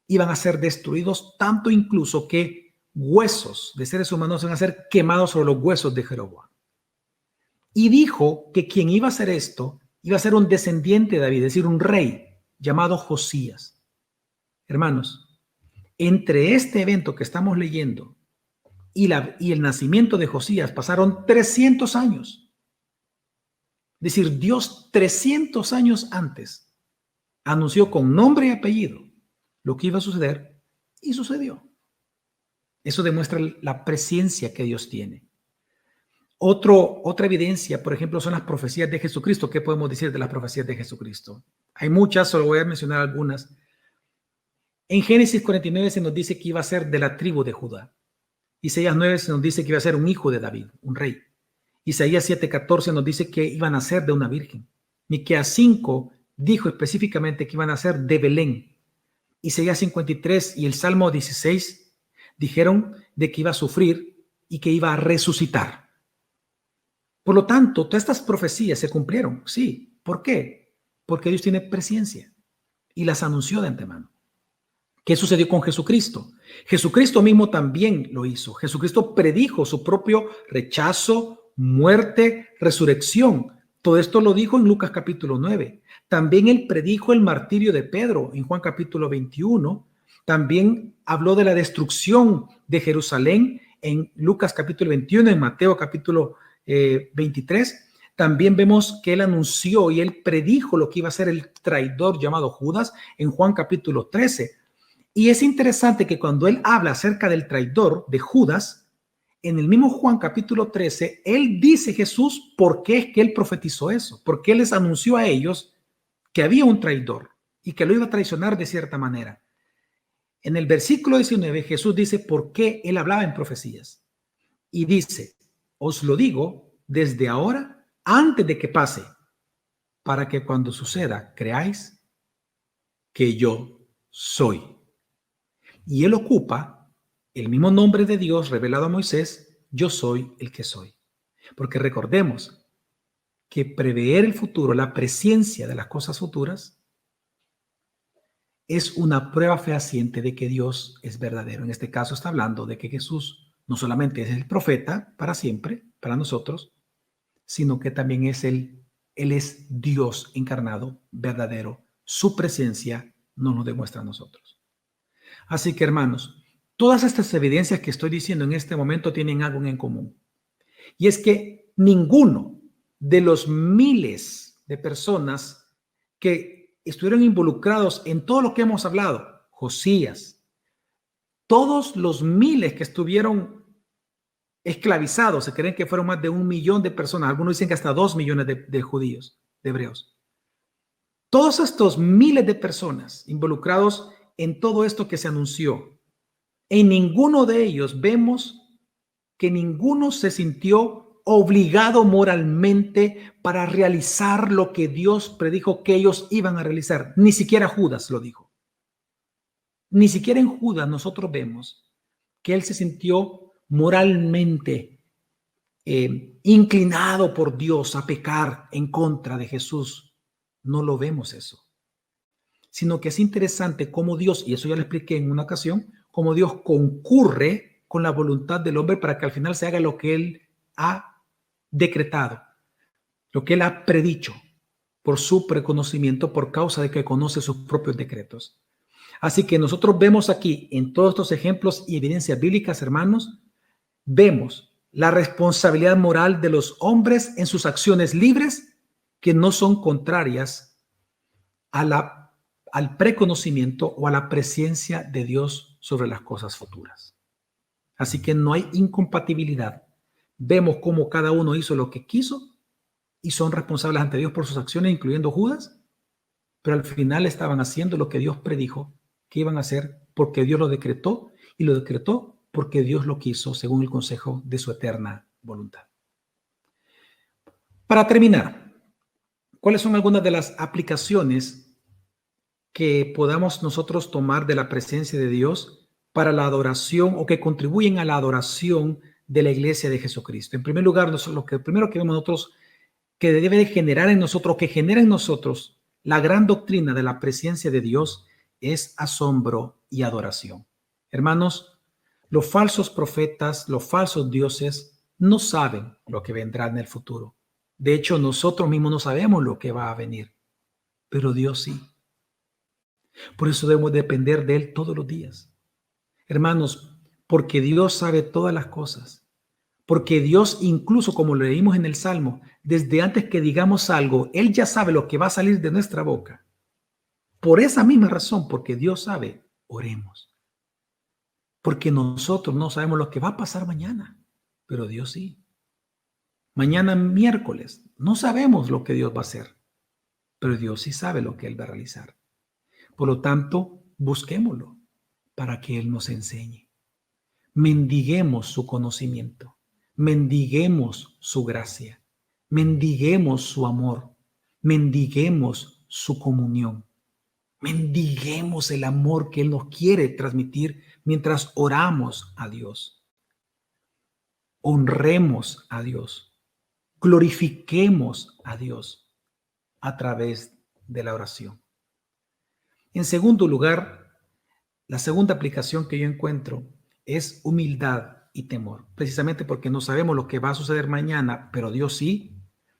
iban a ser destruidos, tanto incluso que huesos de seres humanos van a ser quemados sobre los huesos de Jeroboam. Y dijo que quien iba a hacer esto iba a ser un descendiente de David, es decir, un rey llamado Josías. Hermanos, entre este evento que estamos leyendo y el nacimiento de Josías pasaron 300 años. Es decir, Dios 300 años antes anunció con nombre y apellido lo que iba a suceder y sucedió. Eso demuestra la presciencia que Dios tiene. Otra evidencia, por ejemplo, son las profecías de Jesucristo. ¿Qué podemos decir de las profecías de Jesucristo? Hay muchas, solo voy a mencionar algunas. En Génesis 49 se nos dice que iba a ser de la tribu de Judá. Isaías 9 se nos dice que iba a ser un hijo de David, un rey. Isaías 7:14 nos dice que iban a ser de una virgen. Miqueas 5 dijo específicamente que iban a ser de Belén. Isaías 53 y el Salmo 16 dijeron de que iba a sufrir y que iba a resucitar. Por lo tanto, todas estas profecías se cumplieron. Sí. ¿Por qué? Porque Dios tiene presciencia y las anunció de antemano. ¿Qué sucedió con Jesucristo? Jesucristo mismo también lo hizo. Jesucristo predijo su propio rechazo, muerte, resurrección. Todo esto lo dijo en Lucas capítulo 9. También él predijo el martirio de Pedro en Juan capítulo 21. También habló de la destrucción de Jerusalén en Lucas capítulo 21, en Mateo capítulo 23. También vemos que él anunció y él predijo lo que iba a ser el traidor llamado Judas en Juan capítulo 13. Y es interesante que cuando él habla acerca del traidor de Judas, en el mismo Juan capítulo 13, él dice Jesús por qué es que él profetizó eso, porque él les anunció a ellos que había un traidor y que lo iba a traicionar de cierta manera. En el versículo 19, Jesús dice por qué él hablaba en profecías. Y dice, os lo digo desde ahora, antes de que pase, para que cuando suceda, creáis que yo soy. Y él ocupa el mismo nombre de Dios revelado a Moisés, yo soy el que soy. Porque recordemos que prever el futuro, la presciencia de las cosas futuras, es una prueba fehaciente de que Dios es verdadero. En este caso está hablando de que Jesús no solamente es el profeta para siempre, para nosotros, sino que también es él es Dios encarnado, verdadero. Su presencia nos lo demuestra a nosotros. Así que, hermanos, todas estas evidencias que estoy diciendo en este momento tienen algo en común. Y es que ninguno de los miles de personas que estuvieron involucrados en todo lo que hemos hablado, Josías, todos los miles que estuvieron esclavizados, se creen que fueron más de 1 millón de personas, algunos dicen que hasta 2 millones de judíos, de hebreos. Todos estos miles de personas involucrados en todo esto que se anunció, en ninguno de ellos vemos que ninguno se sintió obligado moralmente para realizar lo que Dios predijo que ellos iban a realizar. Ni siquiera Judas lo dijo. Ni siquiera en Judas nosotros vemos que él se sintió moralmente inclinado por Dios a pecar en contra de Jesús. No lo vemos eso. Sino que es interesante cómo Dios, y eso ya lo expliqué en una ocasión, cómo Dios concurre con la voluntad del hombre para que al final se haga lo que él ha decretado, lo que él ha predicho por su preconocimiento, por causa de que conoce sus propios decretos. Así que nosotros vemos aquí en todos estos ejemplos y evidencias bíblicas, hermanos, vemos la responsabilidad moral de los hombres en sus acciones libres que no son contrarias al preconocimiento o a la presciencia de Dios sobre las cosas futuras. Así que no hay incompatibilidad. Vemos cómo cada uno hizo lo que quiso y son responsables ante Dios por sus acciones, incluyendo Judas, pero al final estaban haciendo lo que Dios predijo que iban a hacer porque Dios lo decretó, y lo decretó porque Dios lo quiso según el consejo de su eterna voluntad. Para terminar, ¿cuáles son algunas de las aplicaciones que podamos nosotros tomar de la presencia de Dios para la adoración o que contribuyen a la adoración de la iglesia de Jesucristo? En primer lugar, lo primero que vemos nosotros que debe de generar en nosotros, que genera en nosotros la gran doctrina de la presencia de Dios es asombro y adoración. Hermanos, los falsos profetas, los falsos dioses no saben lo que vendrá en el futuro. De hecho, nosotros mismos no sabemos lo que va a venir, pero Dios sí. Por eso debemos depender de Él todos los días. Hermanos, porque Dios sabe todas las cosas. Porque Dios, incluso como lo leímos en el Salmo, desde antes que digamos algo, Él ya sabe lo que va a salir de nuestra boca. Por esa misma razón, porque Dios sabe, oremos. Porque nosotros no sabemos lo que va a pasar mañana, pero Dios sí. Mañana miércoles, no sabemos lo que Dios va a hacer, pero Dios sí sabe lo que Él va a realizar. Por lo tanto, busquémoslo para que Él nos enseñe. Mendiguemos su conocimiento, mendiguemos su gracia, mendiguemos su amor, mendiguemos su comunión, mendiguemos el amor que Él nos quiere transmitir mientras oramos a Dios. Honremos a Dios, glorifiquemos a Dios a través de la oración. En segundo lugar, la segunda aplicación que yo encuentro es humildad y temor, precisamente porque no sabemos lo que va a suceder mañana, pero Dios sí.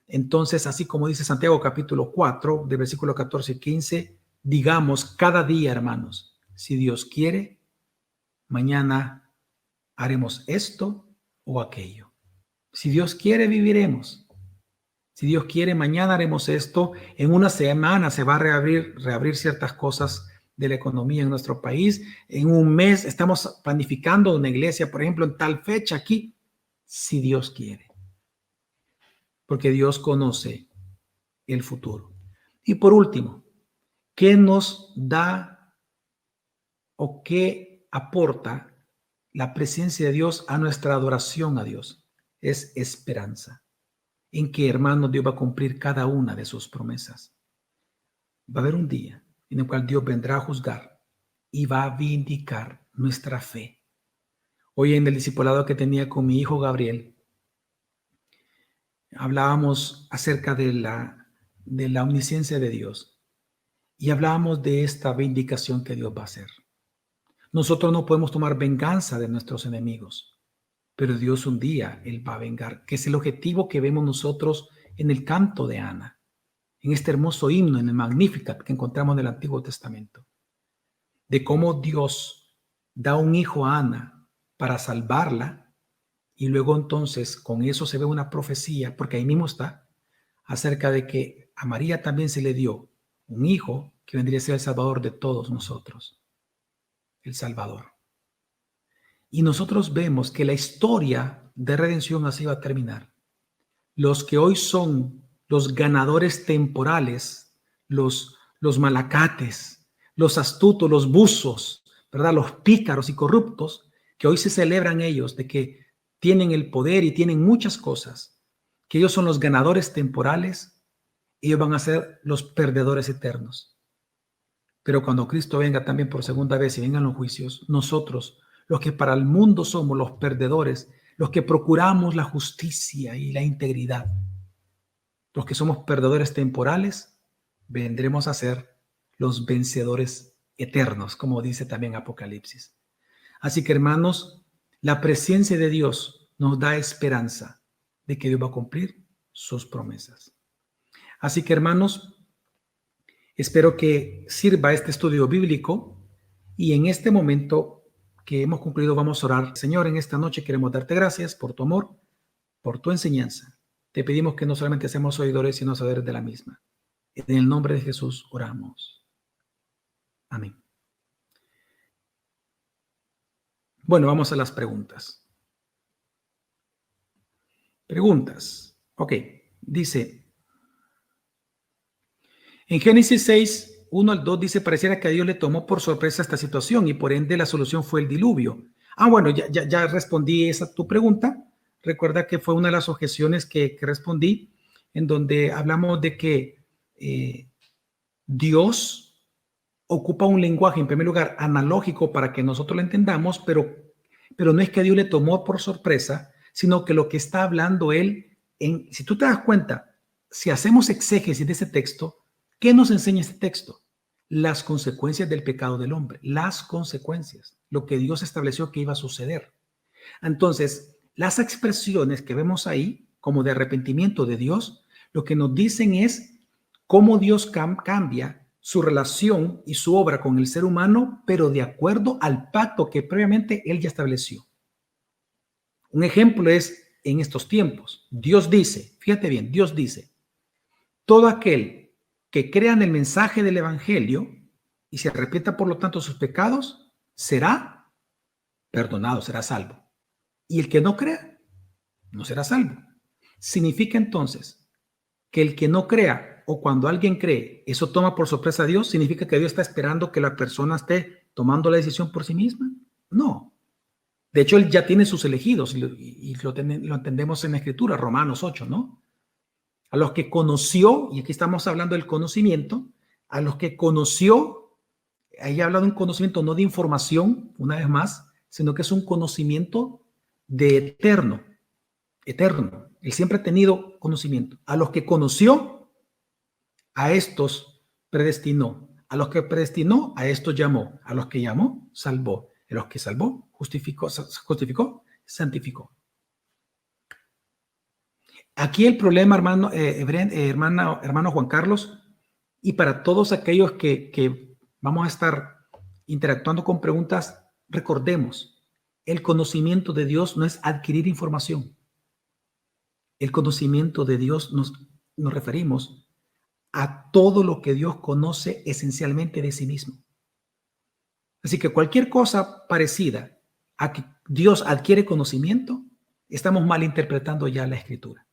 Entonces, así como dice Santiago capítulo 4, de versículo 14 y 15, digamos cada día, hermanos, si Dios quiere, mañana haremos esto o aquello. Si Dios quiere, viviremos. Si Dios quiere, mañana haremos esto. En una semana se va a reabrir ciertas cosas de la economía en nuestro país. En un mes estamos planificando una iglesia, por ejemplo, en tal fecha aquí, si Dios quiere. Porque Dios conoce el futuro. Y por último, ¿qué nos da o qué aporta la presencia de Dios a nuestra adoración a Dios? Es esperanza en que, hermanos, Dios va a cumplir cada una de sus promesas. Va a haber un día en el cual Dios vendrá a juzgar y va a vindicar nuestra fe. Hoy en el discipulado que tenía con mi hijo Gabriel, hablábamos acerca de la omnisciencia de Dios y hablábamos de esta vindicación que Dios va a hacer. Nosotros no podemos tomar venganza de nuestros enemigos, pero Dios un día, Él va a vengar, que es el objetivo que vemos nosotros en el canto de Ana, en este hermoso himno, en el Magnificat que encontramos en el Antiguo Testamento, de cómo Dios da un hijo a Ana para salvarla, y luego entonces con eso se ve una profecía, porque ahí mismo está, acerca de que a María también se le dio un hijo que vendría a ser el Salvador de todos nosotros, el Salvador. Y nosotros vemos que la historia de redención así va a terminar. Los que hoy son los ganadores temporales, los malacates, los astutos, los buzos, ¿verdad? Los pícaros y corruptos, que hoy se celebran ellos de que tienen el poder y tienen muchas cosas, que ellos son los ganadores temporales, ellos van a ser los perdedores eternos. Pero cuando Cristo venga también por segunda vez y vengan los juicios, nosotros, los que para el mundo somos los perdedores, los que procuramos la justicia y la integridad, los que somos perdedores temporales, vendremos a ser los vencedores eternos, como dice también Apocalipsis. Así que, hermanos, la presencia de Dios nos da esperanza de que Dios va a cumplir sus promesas. Así que, hermanos, espero que sirva este estudio bíblico y en este momento que hemos concluido vamos a orar. Señor, en esta noche queremos darte gracias por tu amor, por tu enseñanza. Te pedimos que no solamente seamos oidores, sino hacedores de la misma. En el nombre de Jesús oramos. Amén. Bueno, vamos a las preguntas. Preguntas. Ok, dice, en Génesis 6, 1 al 2 dice, pareciera que a Dios le tomó por sorpresa esta situación y por ende la solución fue el diluvio. Bueno, ya respondí esa tu pregunta. Recuerda que fue una de las objeciones que respondí, en donde hablamos de que Dios ocupa un lenguaje, en primer lugar, analógico para que nosotros lo entendamos, pero no es que Dios le tomó por sorpresa, sino que lo que está hablando él, si tú te das cuenta, si hacemos exégesis de ese texto, ¿qué nos enseña este texto? Las consecuencias del pecado del hombre, las consecuencias, lo que Dios estableció que iba a suceder. Entonces, las expresiones que vemos ahí, como de arrepentimiento de Dios, lo que nos dicen es cómo Dios cambia su relación y su obra con el ser humano, pero de acuerdo al pacto que previamente Él ya estableció. Un ejemplo es en estos tiempos. Dios dice, fíjate bien, Dios dice, todo aquel que crea en el mensaje del Evangelio y se arrepienta por lo tanto sus pecados, será perdonado, será salvo. Y el que no crea, no será salvo. Significa entonces que el que no crea o cuando alguien cree, eso toma por sorpresa a Dios, significa que Dios está esperando que la persona esté tomando la decisión por sí misma. No. De hecho, Él ya tiene sus elegidos y lo entendemos en la Escritura, Romanos 8, ¿no? A los que conoció, y aquí estamos hablando del conocimiento, a los que conoció, ahí habla de un conocimiento no de información, una vez más, sino que es un conocimiento de eterno. Él siempre ha tenido conocimiento. A los que conoció, a estos predestinó. A los que predestinó, a estos llamó. A los que llamó, salvó. A los que salvó, justificó, santificó. Aquí el problema, hermano Juan Carlos, y para todos aquellos que vamos a estar interactuando con preguntas, recordemos, el conocimiento de Dios no es adquirir información. El conocimiento de Dios nos referimos a todo lo que Dios conoce esencialmente de sí mismo. Así que cualquier cosa parecida a que Dios adquiere conocimiento, estamos malinterpretando ya la Escritura.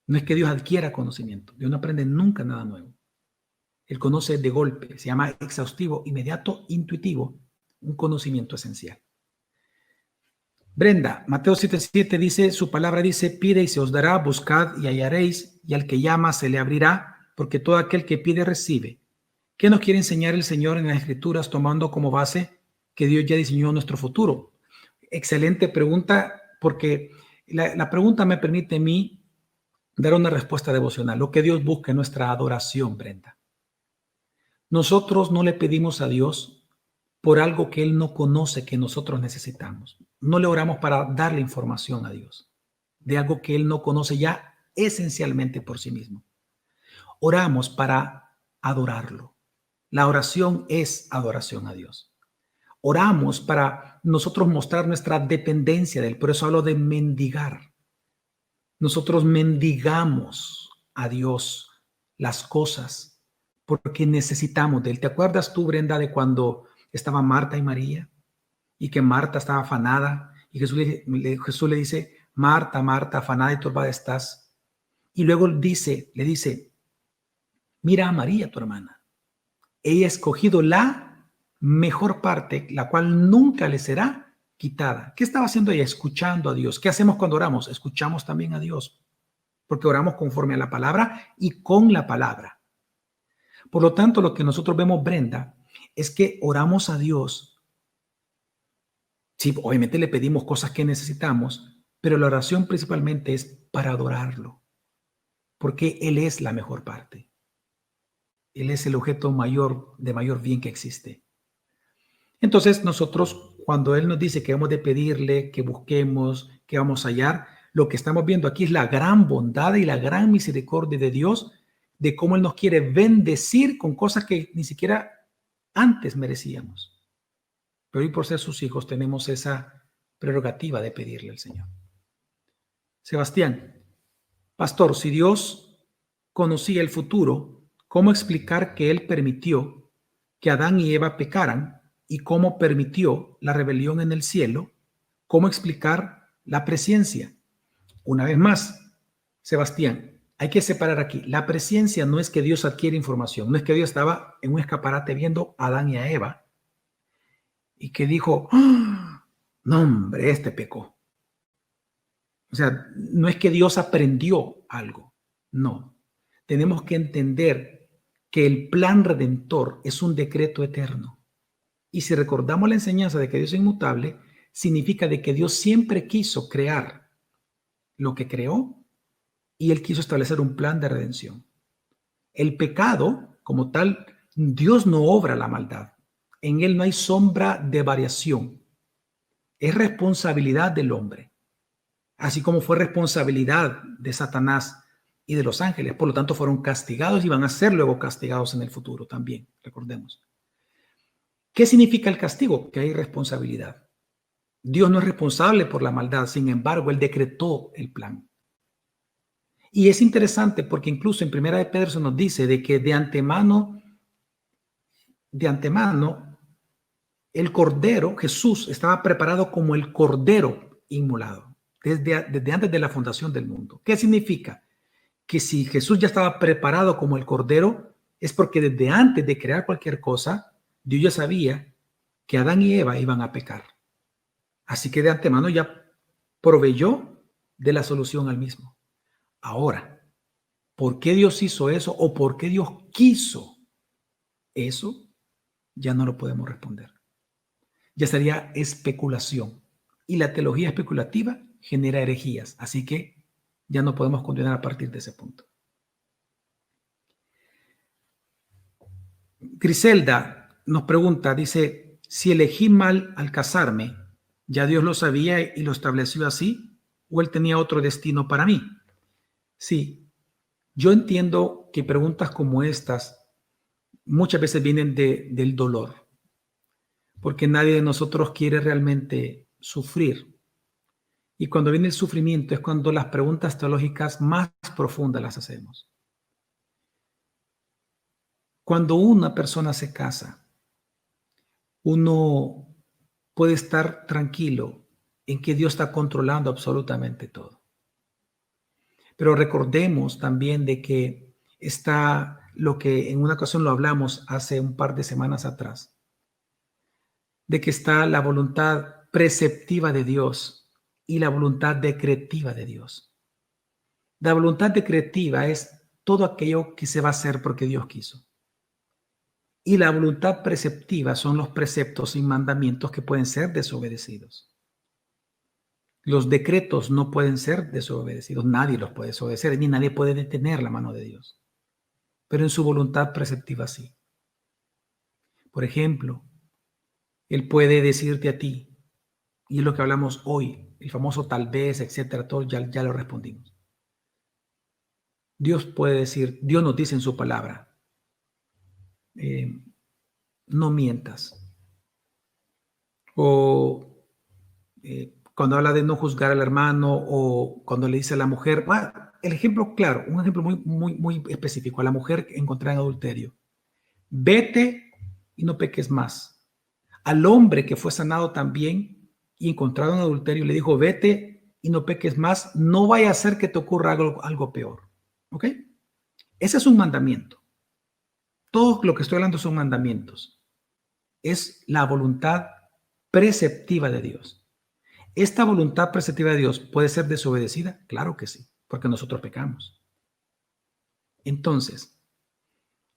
No es que Dios adquiera conocimiento. Dios no aprende nunca nada nuevo. Él conoce de golpe. Se llama exhaustivo, inmediato, intuitivo, un conocimiento esencial. Brenda, Mateo 7:7 dice, su palabra dice, pide y se os dará, buscad y hallaréis, y al que llama se le abrirá, porque todo aquel que pide recibe. ¿Qué nos quiere enseñar el Señor en las Escrituras tomando como base que Dios ya diseñó nuestro futuro? Excelente pregunta, porque la pregunta me permite a mí dar una respuesta devocional. Lo que Dios busca es nuestra adoración, Brenda. Nosotros no le pedimos a Dios por algo que Él no conoce que nosotros necesitamos. No le oramos para darle información a Dios de algo que Él no conoce ya esencialmente por sí mismo. Oramos para adorarlo. La oración es adoración a Dios. Oramos para nosotros mostrar nuestra dependencia de Él. Por eso hablo de mendigar. Nosotros mendigamos a Dios las cosas porque necesitamos de Él. ¿Te acuerdas tú, Brenda, de cuando estaban Marta y María y que Marta estaba afanada y Jesús le dice, Marta, Marta, afanada y turbada estás? Y luego le dice, mira a María, tu hermana. Ella ha escogido la mejor parte, la cual nunca le será quitada. ¿Qué estaba haciendo ella? Escuchando a Dios. ¿Qué hacemos cuando oramos? Escuchamos también a Dios, porque oramos conforme a la palabra y con la palabra. Por lo tanto, lo que nosotros vemos, Brenda, es que oramos a Dios. Sí, obviamente le pedimos cosas que necesitamos, pero la oración principalmente es para adorarlo, porque Él es la mejor parte. Él es el objeto de mayor bien que existe. Entonces nosotros, cuando Él nos dice que hemos de pedirle, que busquemos, que vamos a hallar, lo que estamos viendo aquí es la gran bondad y la gran misericordia de Dios, de cómo Él nos quiere bendecir con cosas que ni siquiera antes merecíamos. Pero hoy por ser sus hijos tenemos esa prerrogativa de pedirle al Señor. Sebastián, pastor, si Dios conocía el futuro, ¿cómo explicar que Él permitió que Adán y Eva pecaran y cómo permitió la rebelión en el cielo? ¿Cómo explicar la presciencia? Una vez más, Sebastián, hay que separar aquí. La presciencia no es que Dios adquiere información, no es que Dios estaba en un escaparate viendo a Adán y a Eva y que dijo, ¡oh! No, hombre, este pecó. O sea, no es que Dios aprendió algo, no. Tenemos que entender que el plan redentor es un decreto eterno. Y si recordamos la enseñanza de que Dios es inmutable, significa de que Dios siempre quiso crear lo que creó y Él quiso establecer un plan de redención. El pecado, como tal, Dios no obra la maldad. En Él no hay sombra de variación. Es responsabilidad del hombre. Así como fue responsabilidad de Satanás y de los ángeles. Por lo tanto, fueron castigados y van a ser luego castigados en el futuro también, recordemos. ¿Qué significa el castigo? Que hay responsabilidad. Dios no es responsable por la maldad, sin embargo, Él decretó el plan. Y es interesante porque incluso en Primera de Pedro se nos dice de que de antemano, el Cordero, Jesús, estaba preparado como el Cordero inmolado, desde antes de la fundación del mundo. ¿Qué significa? Que si Jesús ya estaba preparado como el Cordero, es porque desde antes de crear cualquier cosa, Dios ya sabía que Adán y Eva iban a pecar. Así que de antemano ya proveyó de la solución al mismo. Ahora, ¿por qué Dios hizo eso o por qué Dios quiso eso? Ya no lo podemos responder. Ya sería especulación. Y la teología especulativa genera herejías. Así que ya no podemos continuar a partir de ese punto. Griselda nos pregunta, dice, si elegí mal al casarme, ¿ya Dios lo sabía y lo estableció así? ¿O Él tenía otro destino para mí? Sí, yo entiendo que preguntas como estas muchas veces vienen del dolor, porque nadie de nosotros quiere realmente sufrir. Y cuando viene el sufrimiento es cuando las preguntas teológicas más profundas las hacemos. Cuando una persona se casa, uno puede estar tranquilo en que Dios está controlando absolutamente todo. Pero recordemos también de que está lo que en una ocasión lo hablamos hace un par de semanas atrás, de que está la voluntad preceptiva de Dios y la voluntad decretiva de Dios. La voluntad decretiva es todo aquello que se va a hacer porque Dios quiso. Y la voluntad preceptiva son los preceptos y mandamientos que pueden ser desobedecidos. Los decretos no pueden ser desobedecidos, nadie los puede desobedecer, ni nadie puede detener la mano de Dios. Pero en su voluntad preceptiva sí. Por ejemplo, Él puede decirte a ti, y es lo que hablamos hoy, el famoso tal vez, etcétera, todo ya lo respondimos. Dios puede decir, Dios nos dice en su palabra, no mientas. O cuando habla de no juzgar al hermano, o cuando le dice a la mujer, el ejemplo claro, un ejemplo muy específico, a la mujer encontrada en adulterio, vete y no peques más. Al hombre que fue sanado también y encontrado en adulterio, le dijo, vete y no peques más, no vaya a ser que te ocurra algo peor. ¿Ok? Ese es un mandamiento. Todo lo que estoy hablando son mandamientos. Es la voluntad preceptiva de Dios. ¿Esta voluntad preceptiva de Dios puede ser desobedecida? Claro que sí, porque nosotros pecamos. Entonces,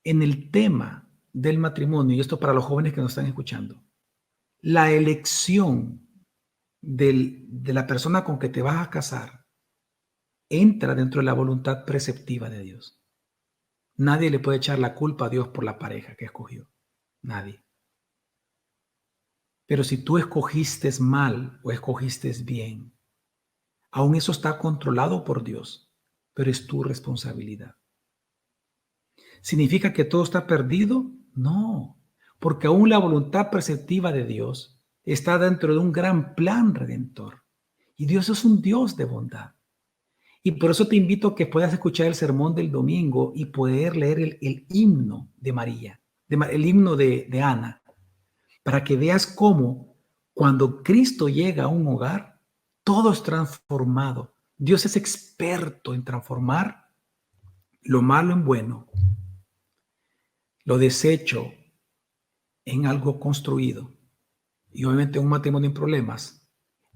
en el tema del matrimonio, y esto para los jóvenes que nos están escuchando, la elección de la persona con que te vas a casar entra dentro de la voluntad preceptiva de Dios. Nadie le puede echar la culpa a Dios por la pareja que escogió. Nadie. Pero si tú escogiste mal o escogiste bien, aún eso está controlado por Dios, pero es tu responsabilidad. ¿Significa que todo está perdido? No, porque aún la voluntad preceptiva de Dios está dentro de un gran plan redentor. Y Dios es un Dios de bondad. Y por eso te invito a que puedas escuchar el sermón del domingo y poder leer el himno de María, el himno de Ana, para que veas cómo cuando Cristo llega a un hogar, todo es transformado. Dios es experto en transformar lo malo en bueno, lo deshecho en algo construido, y obviamente un matrimonio en problemas,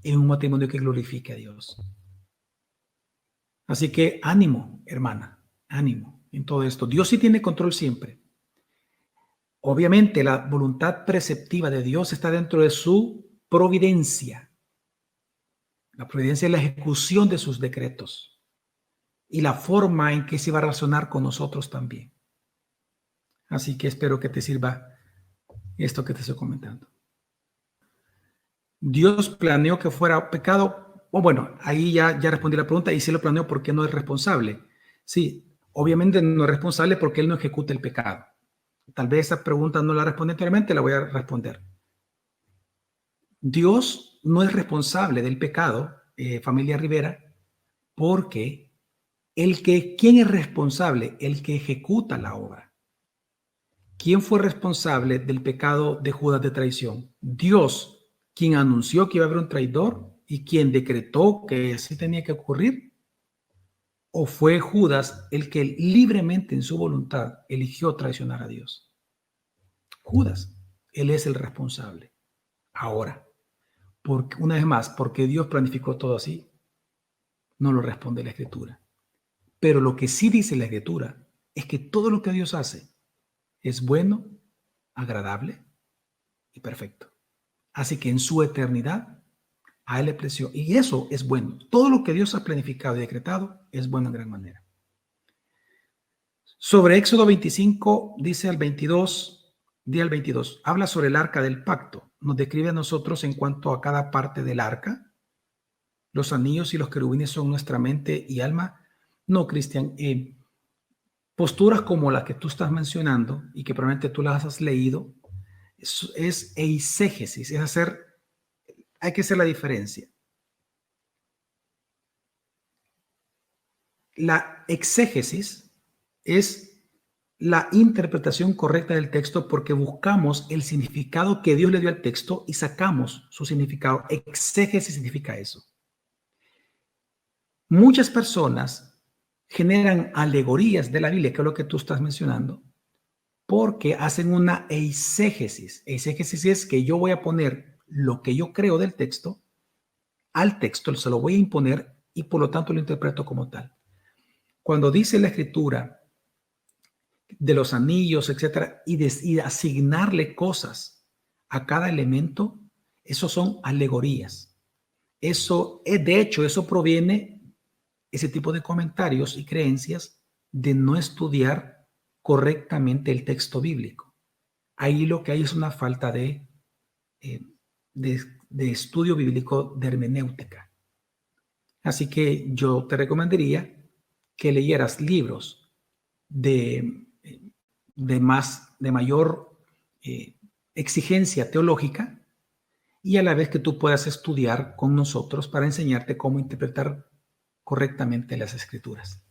en un matrimonio que glorifique a Dios. Así que ánimo, hermana, ánimo en todo esto. Dios sí tiene control siempre. Obviamente la voluntad preceptiva de Dios está dentro de su providencia. La providencia es la ejecución de sus decretos y la forma en que se va a relacionar con nosotros también. Así que espero que te sirva esto que te estoy comentando. Dios planeó que fuera pecado, o bueno, ahí ya respondí la pregunta, y si lo planeó, ¿por qué no es responsable? Sí, obviamente no es responsable porque él no ejecuta el pecado. Tal vez esa pregunta no la respondí anteriormente, la voy a responder. Dios no es responsable del pecado, familia Rivera, porque ¿quién es responsable? El que ejecuta la obra. ¿Quién fue responsable del pecado de Judas de traición? Dios, quien anunció que iba a haber un traidor y quien decretó que así tenía que ocurrir. ¿O fue Judas el que libremente en su voluntad eligió traicionar a Dios? Judas, él es el responsable. Ahora, porque, una vez más, porque Dios planificó todo así, no lo responde la Escritura. Pero lo que sí dice la Escritura es que todo lo que Dios hace es bueno, agradable y perfecto. Así que en su eternidad, a Él le plació. Y eso es bueno. Todo lo que Dios ha planificado y decretado es bueno en gran manera. Sobre Éxodo 25, dice al 22, día al 22, habla sobre el arca del pacto. Nos describe a nosotros en cuanto a cada parte del arca. Los anillos y los querubines son nuestra mente y alma. No, Cristian, posturas como la que tú estás mencionando y que probablemente tú las has leído, es eisegesis, hay que hacer la diferencia. La exégesis es la interpretación correcta del texto porque buscamos el significado que Dios le dio al texto y sacamos su significado. Exégesis significa eso. Muchas personas generan alegorías de la Biblia, que es lo que tú estás mencionando, porque hacen una eisegesis. Eisegesis es que yo voy a poner lo que yo creo del texto al texto, se lo voy a imponer y por lo tanto lo interpreto como tal. Cuando dice la Escritura de los anillos, etcétera, y asignarle cosas a cada elemento, eso son alegorías. Eso, de hecho, eso proviene, ese tipo de comentarios y creencias, de no estudiar correctamente el texto bíblico. Ahí lo que hay es una falta de estudio bíblico, de hermenéutica. Así que yo te recomendaría que leyeras libros de mayor exigencia teológica y a la vez que tú puedas estudiar con nosotros para enseñarte cómo interpretar correctamente las escrituras.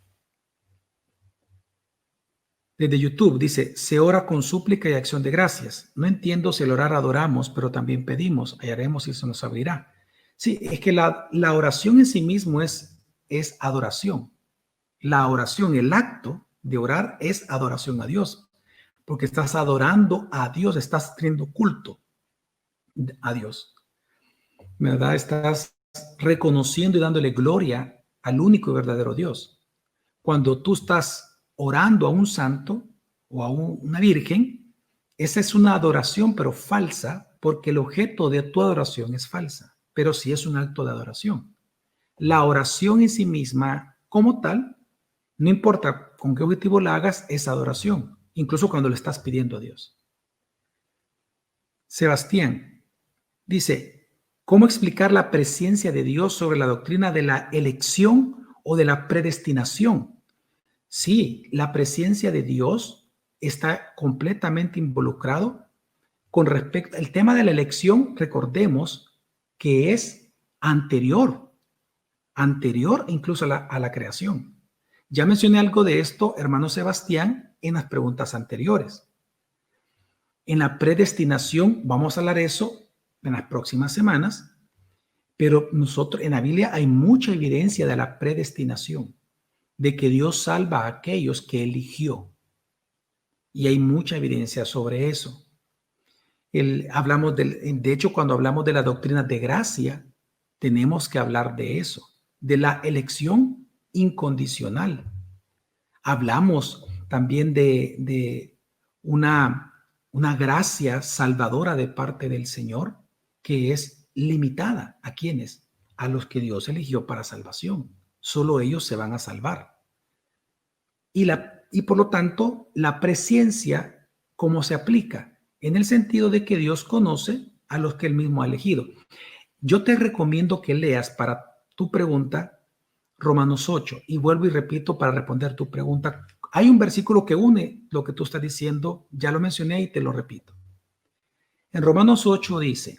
Desde YouTube dice, se ora con súplica y acción de gracias. No entiendo si al orar adoramos, pero también pedimos, hallaremos y se nos abrirá. Sí, es que la oración en sí mismo es adoración. La oración, el acto de orar es adoración a Dios, porque estás adorando a Dios, estás teniendo culto a Dios, ¿verdad? Estás reconociendo y dándole gloria al único y verdadero Dios. Cuando tú estás orando a un santo o a una virgen, esa es una adoración, pero falsa, porque el objeto de tu adoración es falsa, pero sí es un acto de adoración. La oración en sí misma, como tal, no importa con qué objetivo la hagas, es adoración, incluso cuando le estás pidiendo a Dios. Sebastián dice, ¿cómo explicar la presencia de Dios sobre la doctrina de la elección o de la predestinación? Sí, la presencia de Dios está completamente involucrado con respecto al tema de la elección. Recordemos que es anterior incluso a la creación. Ya mencioné algo de esto, hermano Sebastián, en las preguntas anteriores. En la predestinación, vamos a hablar de eso en las próximas semanas, pero nosotros en la Biblia hay mucha evidencia de la predestinación, de que Dios salva a aquellos que eligió. Y hay mucha evidencia sobre eso. De hecho, cuando hablamos de la doctrina de gracia, tenemos que hablar de eso, de la elección incondicional. Hablamos también de una gracia salvadora de parte del Señor que es limitada. ¿A quiénes? A los que Dios eligió para salvación. Solo ellos se van a salvar. Y por lo tanto, la presciencia, ¿cómo se aplica? En el sentido de que Dios conoce a los que Él mismo ha elegido. Yo te recomiendo que leas para tu pregunta Romanos 8. Y vuelvo y repito para responder tu pregunta. Hay un versículo que une lo que tú estás diciendo, ya lo mencioné y te lo repito. En Romanos 8 dice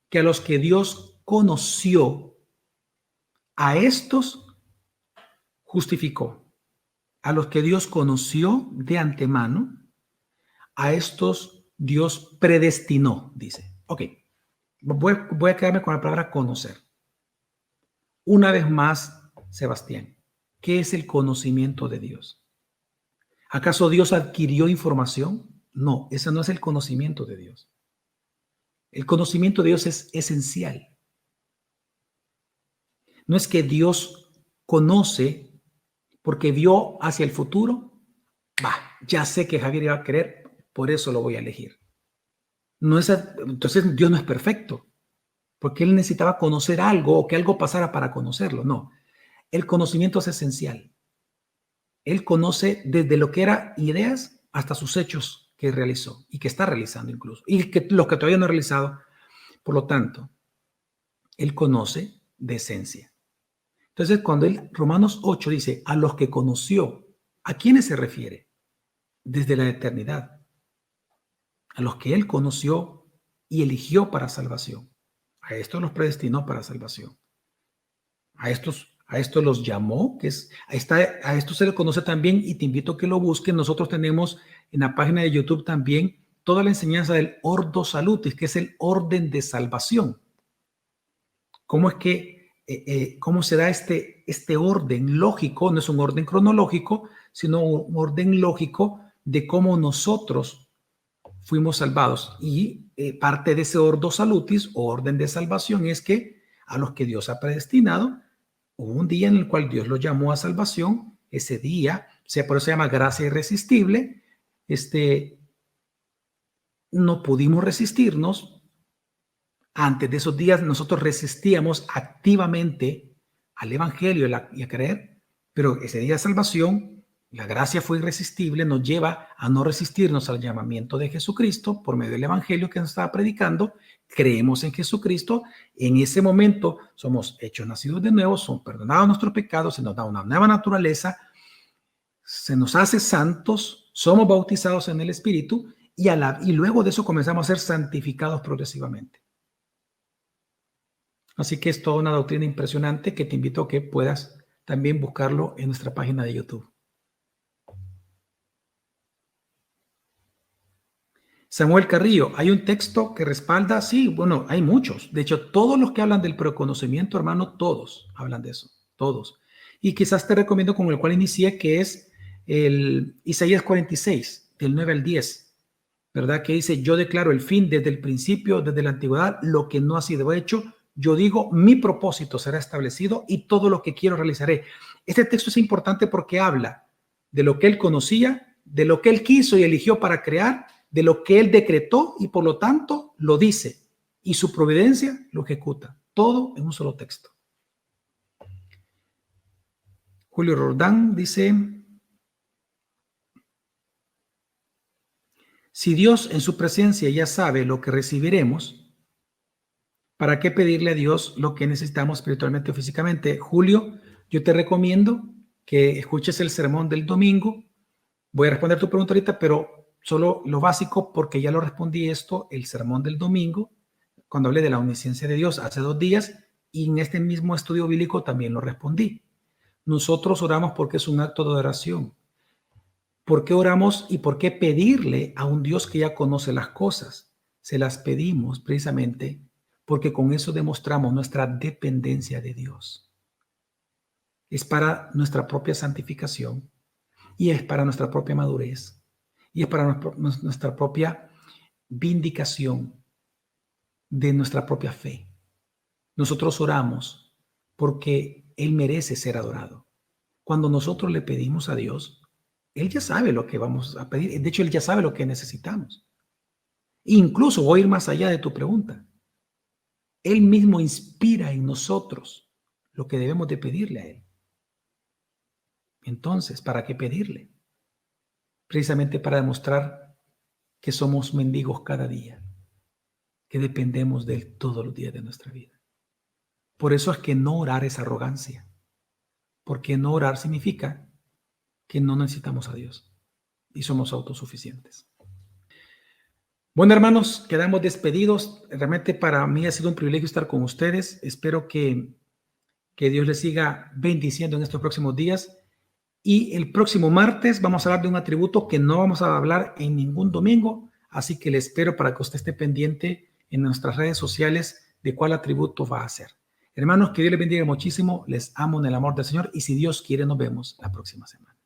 que a los que Dios conoció, a estos justificó. A los que Dios conoció de antemano, a estos Dios predestinó, dice. Ok, voy a quedarme con la palabra conocer. Una vez más, Sebastián, ¿qué es el conocimiento de Dios? ¿Acaso Dios adquirió información? No, ese no es el conocimiento de Dios. El conocimiento de Dios es esencial. No es que Dios conoce porque vio hacia el futuro. Ya sé que Javier iba a querer, por eso lo voy a elegir. No es, entonces Dios no es perfecto, porque Él necesitaba conocer algo o que algo pasara para conocerlo. No, el conocimiento es esencial. Él conoce desde lo que eran ideas hasta sus hechos que realizó y que está realizando incluso, y que los que todavía no ha realizado. Por lo tanto, Él conoce de esencia. Entonces, cuando Romanos 8 dice a los que conoció, ¿a quiénes se refiere? Desde la eternidad. A los que Él conoció y eligió para salvación. A estos los predestinó para salvación. A estos los llamó, a esto se le conoce también, y te invito a que lo busquen. Nosotros tenemos en la página de YouTube también toda la enseñanza del Ordo Salutis, que es el orden de salvación. ¿Cómo es que, cómo se da este orden lógico? No es un orden cronológico, sino un orden lógico de cómo nosotros fuimos salvados. Y parte de ese Ordo Salutis o orden de salvación es que a los que Dios ha predestinado, hubo un día en el cual Dios los llamó a salvación. Ese día, por eso se llama gracia irresistible. No pudimos resistirnos. Antes de esos días nosotros resistíamos activamente al evangelio y a creer, pero ese día de salvación, la gracia fue irresistible, nos lleva a no resistirnos al llamamiento de Jesucristo por medio del evangelio que nos estaba predicando. Creemos en Jesucristo, en ese momento somos hechos nacidos de nuevo, son perdonados nuestros pecados, se nos da una nueva naturaleza, se nos hace santos, somos bautizados en el Espíritu y luego de eso comenzamos a ser santificados progresivamente. Así que es toda una doctrina impresionante que te invito a que puedas también buscarlo en nuestra página de YouTube. Samuel Carrillo, ¿hay un texto que respalda? Sí, bueno, hay muchos. De hecho, todos los que hablan del preconocimiento, hermano, todos hablan de eso, todos. Y quizás te recomiendo con el cual inicié, que es el Isaías 46, del 9 al 10, ¿verdad? Que dice, yo declaro el fin desde el principio, desde la antigüedad, lo que no ha sido hecho. Yo digo, mi propósito será establecido y todo lo que quiero realizaré. Este texto es importante porque habla de lo que él conocía, de lo que él quiso y eligió para crear, de lo que él decretó y por lo tanto lo dice. Y su providencia lo ejecuta. Todo en un solo texto. Julio Roldán dice, si Dios en su presencia ya sabe lo que recibiremos, ¿para qué pedirle a Dios lo que necesitamos espiritualmente o físicamente? Julio, yo te recomiendo que escuches el sermón del domingo. Voy a responder tu pregunta ahorita, pero solo lo básico, porque ya lo respondí esto, el sermón del domingo, cuando hablé de la omnisciencia de Dios hace 2 días, y en este mismo estudio bíblico también lo respondí. Nosotros oramos porque es un acto de adoración. ¿Por qué oramos y por qué pedirle a un Dios que ya conoce las cosas? Se las pedimos precisamente porque con eso demostramos nuestra dependencia de Dios. Es para nuestra propia santificación y es para nuestra propia madurez y es para nuestra propia vindicación de nuestra propia fe. Nosotros oramos porque Él merece ser adorado. Cuando nosotros le pedimos a Dios, Él ya sabe lo que vamos a pedir. De hecho, Él ya sabe lo que necesitamos. Incluso voy a ir más allá de tu pregunta. Él mismo inspira en nosotros lo que debemos de pedirle a Él. Entonces, ¿para qué pedirle? Precisamente para demostrar que somos mendigos cada día, que dependemos de Él todos los días de nuestra vida. Por eso es que no orar es arrogancia. porque no orar significa que no necesitamos a Dios y somos autosuficientes. Bueno, hermanos, quedamos despedidos. Realmente para mí ha sido un privilegio estar con ustedes. Espero que Dios les siga bendiciendo en estos próximos días. Y el próximo martes vamos a hablar de un atributo que no vamos a hablar en ningún domingo. Así que le espero para que usted esté pendiente en nuestras redes sociales de cuál atributo va a ser. Hermanos, que Dios les bendiga muchísimo. Les amo en el amor del Señor. Y si Dios quiere, nos vemos la próxima semana.